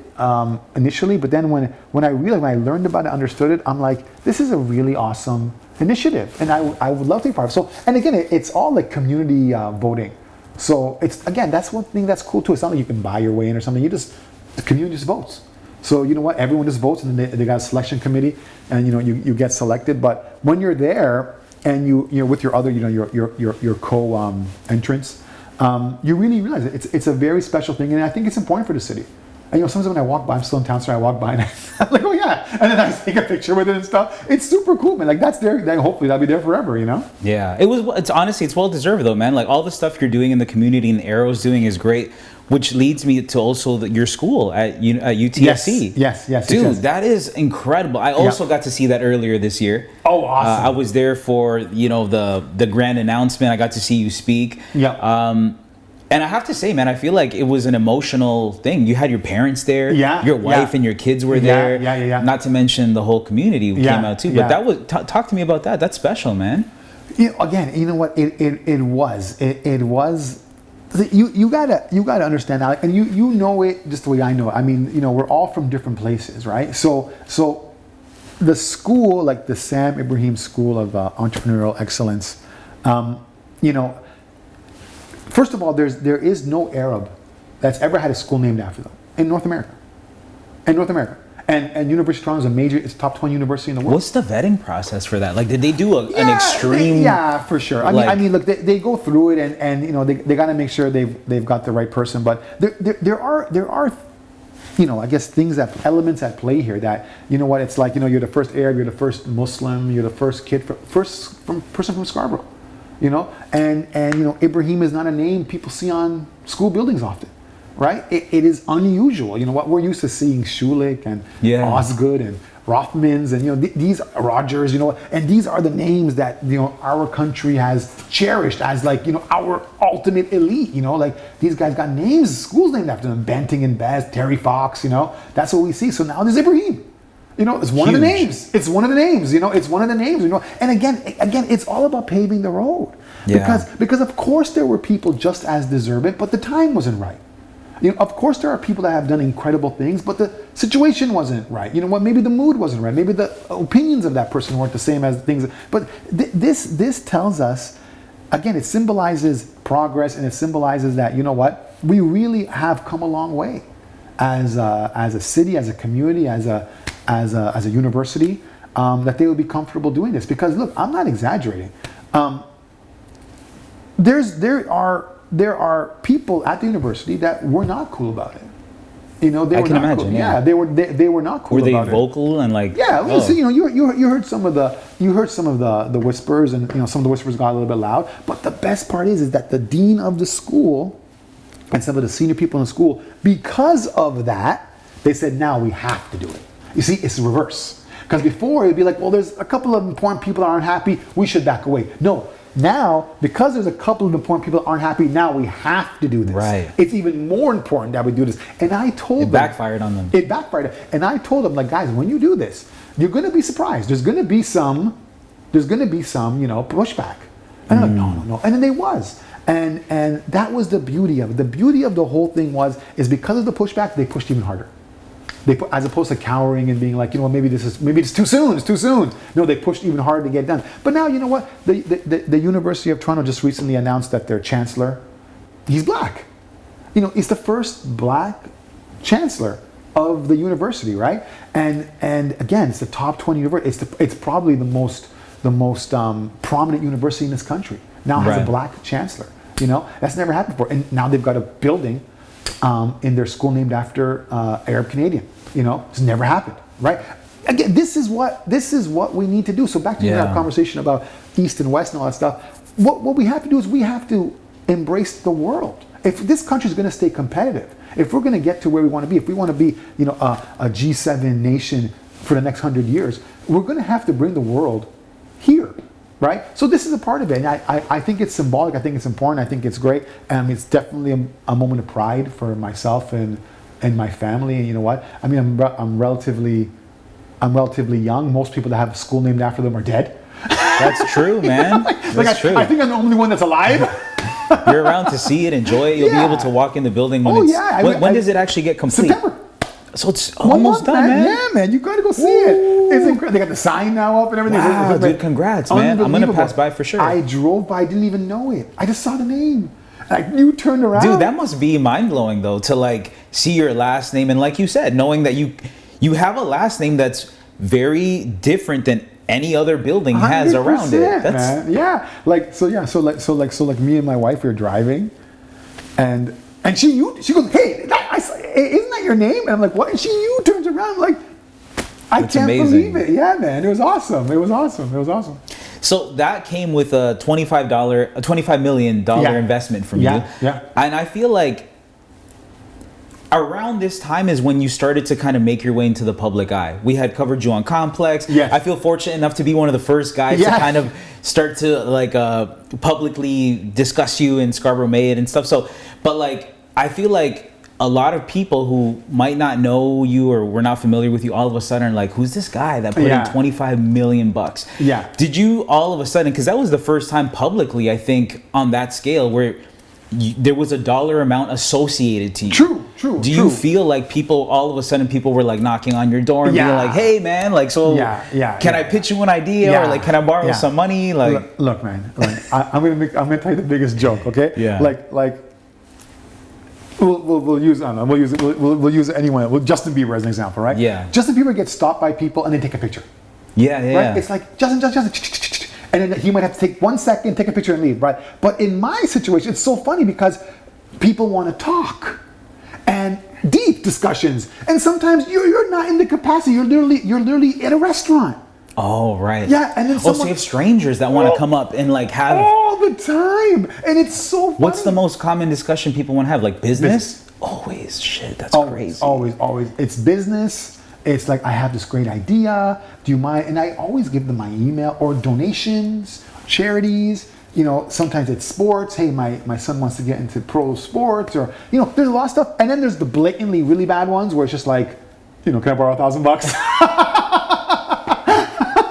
Speaker 2: initially, but then when I learned about it, understood it, I'm like, this is a really awesome initiative, and I would love to be part of it. So, and again, it's all like community voting. So that's one thing that's cool too. It's not like you can buy your way in or something. The community just votes. So you know what? Everyone just votes, and then they got a selection committee, and you get selected. But when you're there and you with your other your co entrants, you really realize it's a very special thing, and I think it's important for the city. And sometimes when I walk by, I'm still in town, so I walk by and I'm like, oh yeah. And then I take a picture with it and stuff. It's super cool, man. Like that's there. Hopefully that'll be there forever,
Speaker 1: Yeah, it's honestly, it's well deserved though, man. Like all the stuff you're doing in the community and Arrow's doing is great, which leads me to also your school at UTSC.
Speaker 2: Yes.
Speaker 1: Dude,
Speaker 2: yes.
Speaker 1: that is incredible. I also got to see that earlier this year.
Speaker 2: Oh, awesome.
Speaker 1: I was there for, the grand announcement. I got to see you speak.
Speaker 2: Yeah.
Speaker 1: And I have to say, man, I feel like it was an emotional thing. You had your parents there.
Speaker 2: Yeah,
Speaker 1: Your wife
Speaker 2: yeah.
Speaker 1: and your kids were there.
Speaker 2: Yeah.
Speaker 1: Not to mention the whole community came out too. But
Speaker 2: yeah.
Speaker 1: that was talk to me about that. That's special, man.
Speaker 2: Again, you know what? It was. You gotta understand, Alex, and you know it just the way I know it. I mean, we're all from different places, right? So the school, like the Sam Ibrahim School of Entrepreneurial Excellence, first of all, there is no Arab that's ever had a school named after them in North America. And University of Toronto is it's top 20 university in the world.
Speaker 1: What's the vetting process for that? Like, did they do an extreme?
Speaker 2: Yeah, for sure. I mean, look, they go through it, and they got to make sure they've got the right person. But there are I guess elements at play here that what it's like. You're the first Arab, you're the first Muslim, you're the first person from Scarborough. And Ibrahim is not a name people see on school buildings often. Right? It is unusual. What we're used to seeing Schulich and Osgood and Rothmans and these Rogers, and these are the names that our country has cherished as like our ultimate elite. Like these guys got names, schools named after them: Banting and Best, Terry Fox. That's what we see. So now there's Ibrahim. It's one of the names. It's one of the names. It's one of the names. And again, it's all about paving the road. Because of course there were people just as deserving, but the time wasn't right. Of course there are people that have done incredible things, but the situation wasn't right. Maybe the mood wasn't right. Maybe the opinions of that person weren't the same as things. But this tells us, again, it symbolizes progress, and it symbolizes that, we really have come a long way as a city, as a community, as a university, that they would be comfortable doing this. Because look, I'm not exaggerating. There are people at the university that were not cool about it. They were
Speaker 1: I can
Speaker 2: not
Speaker 1: imagine.
Speaker 2: Cool.
Speaker 1: Yeah,
Speaker 2: they were not cool.
Speaker 1: Were they
Speaker 2: about
Speaker 1: vocal and like?
Speaker 2: Yeah, well, so, you heard some of the whispers, and some of the whispers got a little bit loud. But the best part is that the dean of the school and some of the senior people in the school, because of that, they said, now we have to do it. You see, it's the reverse. Because before it'd be like, well, there's a couple of important people that aren't happy, we should back away. No. Now, because there's a couple of important people that aren't happy, now we have to do this.
Speaker 1: Right.
Speaker 2: It's even more important that we do this. And I told them.
Speaker 1: It backfired on them.
Speaker 2: It backfired. And I told them, like, guys, when you do this, you're going to be surprised. There's going to be some, pushback. And I'm like, no. And then there was. And that was the beauty of it. The beauty of the whole thing is because of the pushback, they pushed even harder. As opposed to cowering and being like, maybe it's too soon. It's too soon. No, they pushed even harder to get it done. But now, you know what? The University of Toronto just recently announced that their chancellor, he's black. He's the first black chancellor of the university, right? And again, it's the top 20 university. It's probably the most prominent university in this country. Now has a black chancellor. That's never happened before. And now they've got a building in their school named after Arab Canadian. It's never happened, right? Again, this is what we need to do. So back to our conversation about East and West and all that stuff. What we have to do is we have to embrace the world. If this country is going to stay competitive, if we're going to get to where we want to be, if we want to be, a G7 nation for the next 100 years, we're going to have to bring the world here. Right? So this is a part of it. And I think it's symbolic. I think it's important. I think it's great. It's definitely a moment of pride for myself and my family. And you know what? I mean, I'm relatively young. Most people that have a school named after them are dead.
Speaker 1: That's true, man. That's true.
Speaker 2: I think I'm the only one that's alive.
Speaker 1: You're around to see it, enjoy it. You'll be able to walk in the building when when does it actually get complete?
Speaker 2: September.
Speaker 1: So it's almost done, man.
Speaker 2: Yeah, man. You gotta go see it. It's incredible. They got the sign now up and everything.
Speaker 1: Wow, dude, congrats, man. I'm gonna pass by for sure.
Speaker 2: I drove by, I didn't even know it. I just saw the name. Like, you turned around.
Speaker 1: Dude, that must be mind-blowing though, to like see your last name, and like you said, knowing that you have a last name that's very different than any other building has around it. That's
Speaker 2: man. Yeah. So me and my wife, we were driving, and she goes, hey, I isn't that your name? And I'm like, what? And she turns around like, I
Speaker 1: That's
Speaker 2: can't
Speaker 1: amazing.
Speaker 2: believe it. Yeah, man, it was awesome. It was awesome. It was awesome.
Speaker 1: So that came with a $25 million
Speaker 2: Yeah.
Speaker 1: investment from
Speaker 2: Yeah,
Speaker 1: you.
Speaker 2: yeah.
Speaker 1: And I feel like around this time is when you started to kind of make your way into the public eye. We had covered you on Complex.
Speaker 2: Yes.
Speaker 1: I feel fortunate enough to be one of the first guys to
Speaker 2: Yes.
Speaker 1: kind of start to like publicly discuss you in Scarborough Made and stuff. So, but like, I feel like a lot of people who might not know you or were not familiar with you all of a sudden are like, who's this guy that put
Speaker 2: Yeah.
Speaker 1: in 25 million bucks?
Speaker 2: Yeah.
Speaker 1: Did you all of a sudden, because that was the first time publicly, I think, on that scale where there was a dollar amount associated to you.
Speaker 2: True.
Speaker 1: Do you feel like people, all of a sudden, people were like knocking on your door and being
Speaker 2: Yeah.
Speaker 1: like, hey man, like, so can I pitch you an idea?
Speaker 2: Yeah.
Speaker 1: Or like, can I borrow
Speaker 2: Yeah.
Speaker 1: some money? Like,
Speaker 2: Look, man. I'm gonna tell you the biggest joke. Okay.
Speaker 1: Yeah.
Speaker 2: Like. We'll use, I don't know, we'll use anyone. Well, Justin Bieber as an example, right?
Speaker 1: Yeah.
Speaker 2: Justin Bieber gets stopped by people and they take a picture,
Speaker 1: yeah,
Speaker 2: right?
Speaker 1: yeah.
Speaker 2: It's like Justin, and then he might have to take 1 second, take a picture and leave, right? But in my situation, it's so funny because people want to talk and deep discussions, and sometimes you're not in the capacity. You're literally at a restaurant.
Speaker 1: Oh, right.
Speaker 2: Yeah, and then
Speaker 1: so you
Speaker 2: someone-
Speaker 1: have strangers that want to come up and like have,
Speaker 2: all the time, and it's so funny.
Speaker 1: what's the most common discussion people want to have? Like business? Always. Shit, that's crazy.
Speaker 2: Always. It's business. It's like, I have this great idea. Do you mind? And I always give them my email or donations, charities. You know, sometimes it's sports. Hey, my son wants to get into pro sports, or, you know, there's a lot of stuff. And then there's the blatantly really bad ones where it's just like, you know, can I borrow $1,000?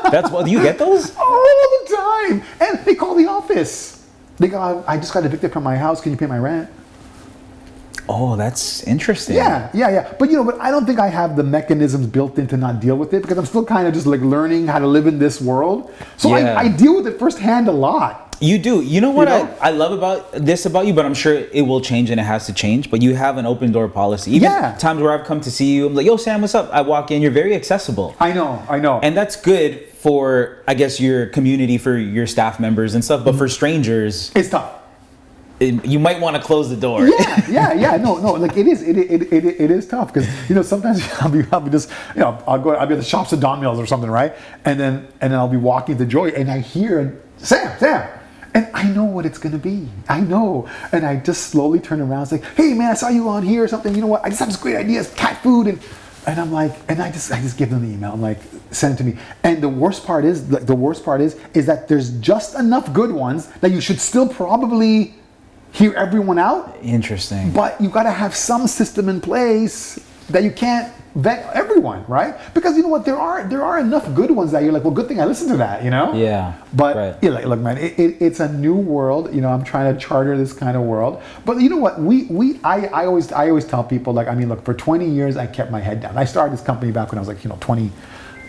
Speaker 1: That's what, do you get those?
Speaker 2: All the time. And they call the office. They go, I just got evicted from my house. Can you pay my rent?
Speaker 1: Oh, that's interesting.
Speaker 2: Yeah. But you know, but I don't think I have the mechanisms built in to not deal with it, because I'm still kind of just like learning how to live in this world. So
Speaker 1: Yeah.
Speaker 2: I deal with it firsthand a lot.
Speaker 1: You do. You know what
Speaker 2: You know?
Speaker 1: I love about you, but I'm sure it will change and it has to change. But you have an open door policy. Even
Speaker 2: Yeah.
Speaker 1: times where I've come to see you, I'm like, yo, Sam, what's up? I walk in, you're very accessible.
Speaker 2: I know.
Speaker 1: And that's good for, I guess, your community, for your staff members and stuff. But for strangers,
Speaker 2: It's tough.
Speaker 1: you might want to close the door.
Speaker 2: Yeah. No. Like it is tough, because you know, sometimes I'll be just, you know, I'll be at the shops at Don Mills or something, right? And then I'll be walking to Joy and I hear Sam. And I know what it's gonna be. I know. And I just slowly turn around and say, hey man, I saw you on here or something. You know what? I just have this great idea. It's cat food. And I'm like, and I just give them the email. I'm like, send it to me. And the worst part is that there's just enough good ones that you should still probably hear everyone out.
Speaker 1: Interesting.
Speaker 2: But you got to have some system in place that you can't vet everyone, right? Because you know what, there are enough good ones that you're like, well, good thing I listened to that, you know?
Speaker 1: Yeah.
Speaker 2: But
Speaker 1: right.
Speaker 2: yeah, like, look, man, it's a new world. You know, I'm trying to charter this kind of world. But you know what? I always tell people, like, I mean, look, for 20 years I kept my head down. I started this company back when I was like, you know, 20.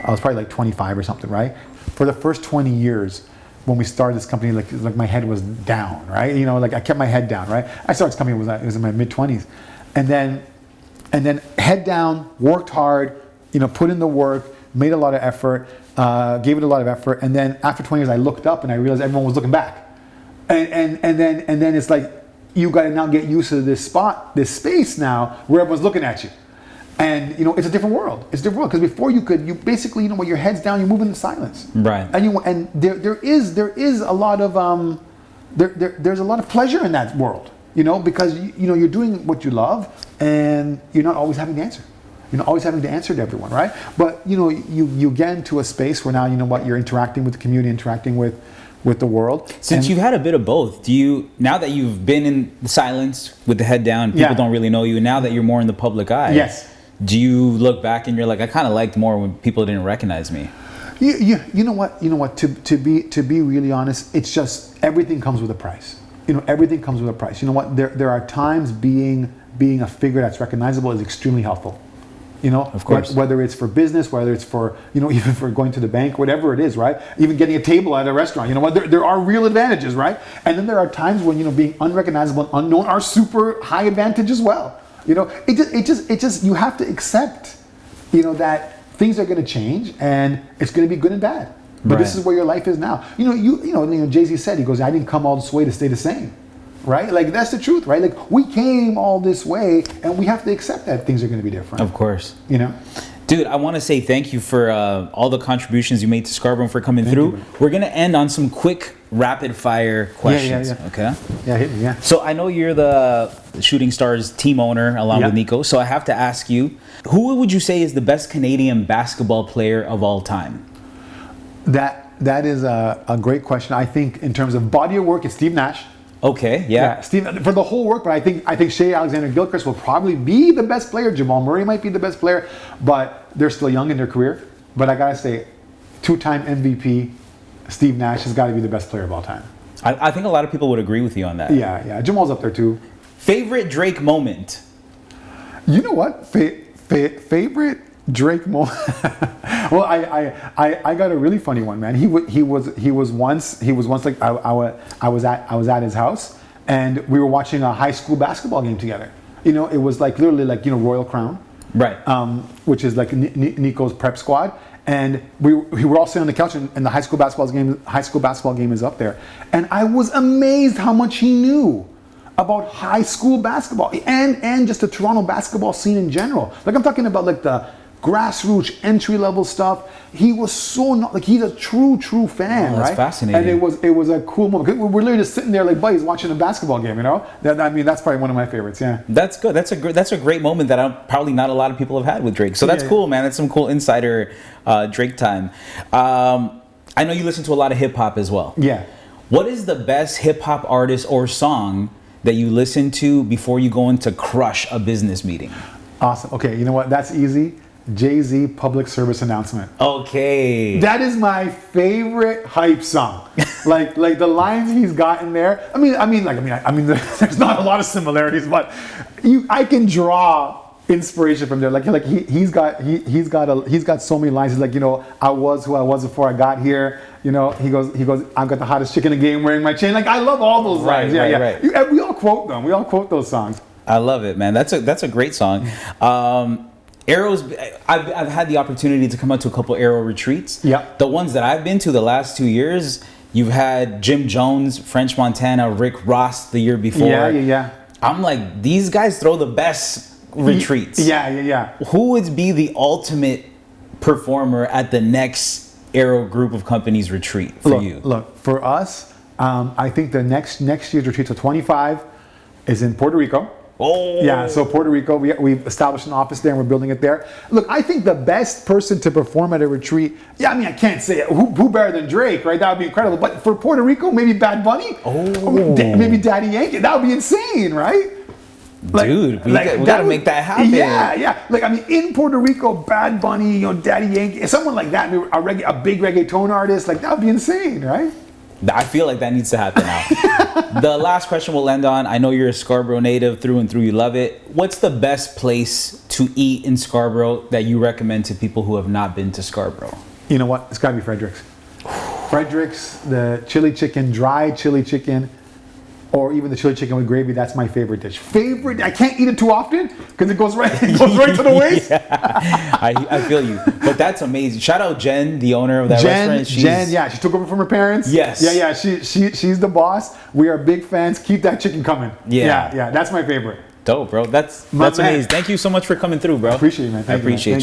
Speaker 2: I was probably like 25 or something, right? For the first 20 years, when we started this company, like my head was down, right? You know, like I kept my head down, right? I started this company it was in my mid 20s, and then head down, worked hard, you know, put in the work, made a lot of effort, gave it a lot of effort, and then after 20 years, I looked up and I realized everyone was looking back, and then it's like, you got to now get used to this space now where everyone's looking at you. And you know, it's a different world. It's a different world, because before you basically, you know, when your head's down, you move in silence.
Speaker 1: Right.
Speaker 2: And there is a lot of there's a lot of pleasure in that world. You know, because you know, you're doing what you love, and you're not always having to answer. You're not always having to answer to everyone, right? But you know, you get into a space where now, you know what, you're interacting with the community, interacting with the world.
Speaker 1: Since you've had a bit of both, do you, now that you've been in the silence with the head down, people don't really know you, and now that you're more in the public eye,
Speaker 2: Yes.
Speaker 1: do you look back and you're like, I kind of liked more when people didn't recognize me?
Speaker 2: You know what? To be really honest, it's just everything comes with a price. You know, everything comes with a price. You know what? There are times being a figure that's recognizable is extremely helpful. You know,
Speaker 1: of course,
Speaker 2: whether it's for business, whether it's for, you know, even for going to the bank, whatever it is, right? Even getting a table at a restaurant. You know what? There are real advantages, right? And then there are times when, you know, being unrecognizable and unknown are super high advantage as well. You know, it just you have to accept, you know, that things are going to change and it's going to be good and bad. But this is where your life is now. You know, Jay-Z said, he goes, I didn't come all this way to stay the same. right? Like that's the truth, right? Like we came all this way, and we have to accept that things are going to be different.
Speaker 1: Of course.
Speaker 2: You know.
Speaker 1: Dude, I want to say thank you for all the contributions you made to Scarborough and for coming through.
Speaker 2: you.
Speaker 1: We're going to end on some quick rapid fire questions.
Speaker 2: Yeah.
Speaker 1: Okay.
Speaker 2: Yeah, hit me, yeah.
Speaker 1: So I know you're the Shooting Stars team owner along with Nico. So I have to ask you, who would you say is the best Canadian basketball player of all time?
Speaker 2: That is a great question. I think in terms of body of work, it's Steve Nash.
Speaker 1: Okay, yeah.
Speaker 2: Steve for the whole work, but I think Shea Alexander-Gilchrist will probably be the best player. Jamal Murray might be the best player, but they're still young in their career. But I gotta say, 2-time MVP, Steve Nash has got to be the best player of all time.
Speaker 1: I think a lot of people would agree with you on that.
Speaker 2: Yeah. Jamal's up there too.
Speaker 1: Favorite Drake moment?
Speaker 2: You know what? Favorite Drake moment. Well, I got a really funny one, man. He was once like I was at his house, and we were watching a high school basketball game together. You know, it was like literally like, you know, Royal Crown,
Speaker 1: right?
Speaker 2: Which is like Nico's prep squad, and we were all sitting on the couch, and the high school basketball game is up there, and I was amazed how much he knew about high school basketball and just the Toronto basketball scene in general. Like I'm talking about like the grassroots entry level stuff. He was so he's a true fan,
Speaker 1: that's
Speaker 2: right?
Speaker 1: fascinating.
Speaker 2: And it was a cool moment. We're literally just sitting there like buddies watching a basketball game, you know? That's probably one of my favorites, yeah.
Speaker 1: That's good. That's a great moment that probably not a lot of people have had with Drake. So that's cool, man. That's some cool insider Drake time. I know you listen to a lot of hip hop as well.
Speaker 2: Yeah.
Speaker 1: What is the best hip hop artist or song that you listen to before you go in to crush a business meeting?
Speaker 2: Awesome. Okay, you know what? That's easy. Jay-Z Public Service Announcement.
Speaker 1: Okay.
Speaker 2: That is my favorite hype song. like the lines he's got in there. I mean, there's not a lot of similarities, but I can draw inspiration from there. Like he's got so many lines. He's like, you know, I was who I was before I got here. You know, he goes, I've got the hottest chick in the game wearing my chain. Like I love all those lines.
Speaker 1: Right.
Speaker 2: We all quote them. We all quote those songs.
Speaker 1: I love it, man. That's a great song. Arrows, I've had the opportunity to come out to a couple Arrow retreats.
Speaker 2: Yeah.
Speaker 1: The ones that I've been to the last 2 years, you've had Jim Jones, French Montana, Rick Ross the year before.
Speaker 2: Yeah.
Speaker 1: I'm like, these guys throw the best retreats.
Speaker 2: Yeah.
Speaker 1: Who would be the ultimate performer at the next Arrow group of companies retreat for you?
Speaker 2: Look, for us, I think the next year's retreat, so 25, is in Puerto Rico.
Speaker 1: Oh.
Speaker 2: Yeah, so Puerto Rico, we've established an office there and we're building it there. Look, I think the best person to perform at a retreat, I can't say it. Who better than Drake, right? That would be incredible. But for Puerto Rico, maybe Bad Bunny.
Speaker 1: Oh.
Speaker 2: Maybe Daddy Yankee. That would be insane, right?
Speaker 1: Dude, we got to make that happen.
Speaker 2: Yeah. Like, in Puerto Rico, Bad Bunny, Daddy Yankee, someone like that, a big reggaeton artist, like that would be insane, right?
Speaker 1: I feel like that needs to happen now. The last question we'll end on. I know you're a Scarborough native through and through. You love it. What's the best place to eat in Scarborough that you recommend to people who have not been to Scarborough?
Speaker 2: You know what? It's got to be Frederick's. Frederick's, the chili chicken, dry chili chicken, or even the chili chicken with gravy. That's my favorite dish. I can't eat it too often because it goes right to the waist.
Speaker 1: I feel you. But that's amazing. Shout out Jen, the owner of that restaurant.
Speaker 2: Jen, she took over from her parents.
Speaker 1: Yes.
Speaker 2: Yeah. She's the boss. We are big fans. Keep that chicken coming. Yeah. That's my favorite.
Speaker 1: Dope, bro. That's amazing. Thank you so much for coming through, bro.
Speaker 2: Appreciate it, man.
Speaker 1: I appreciate you.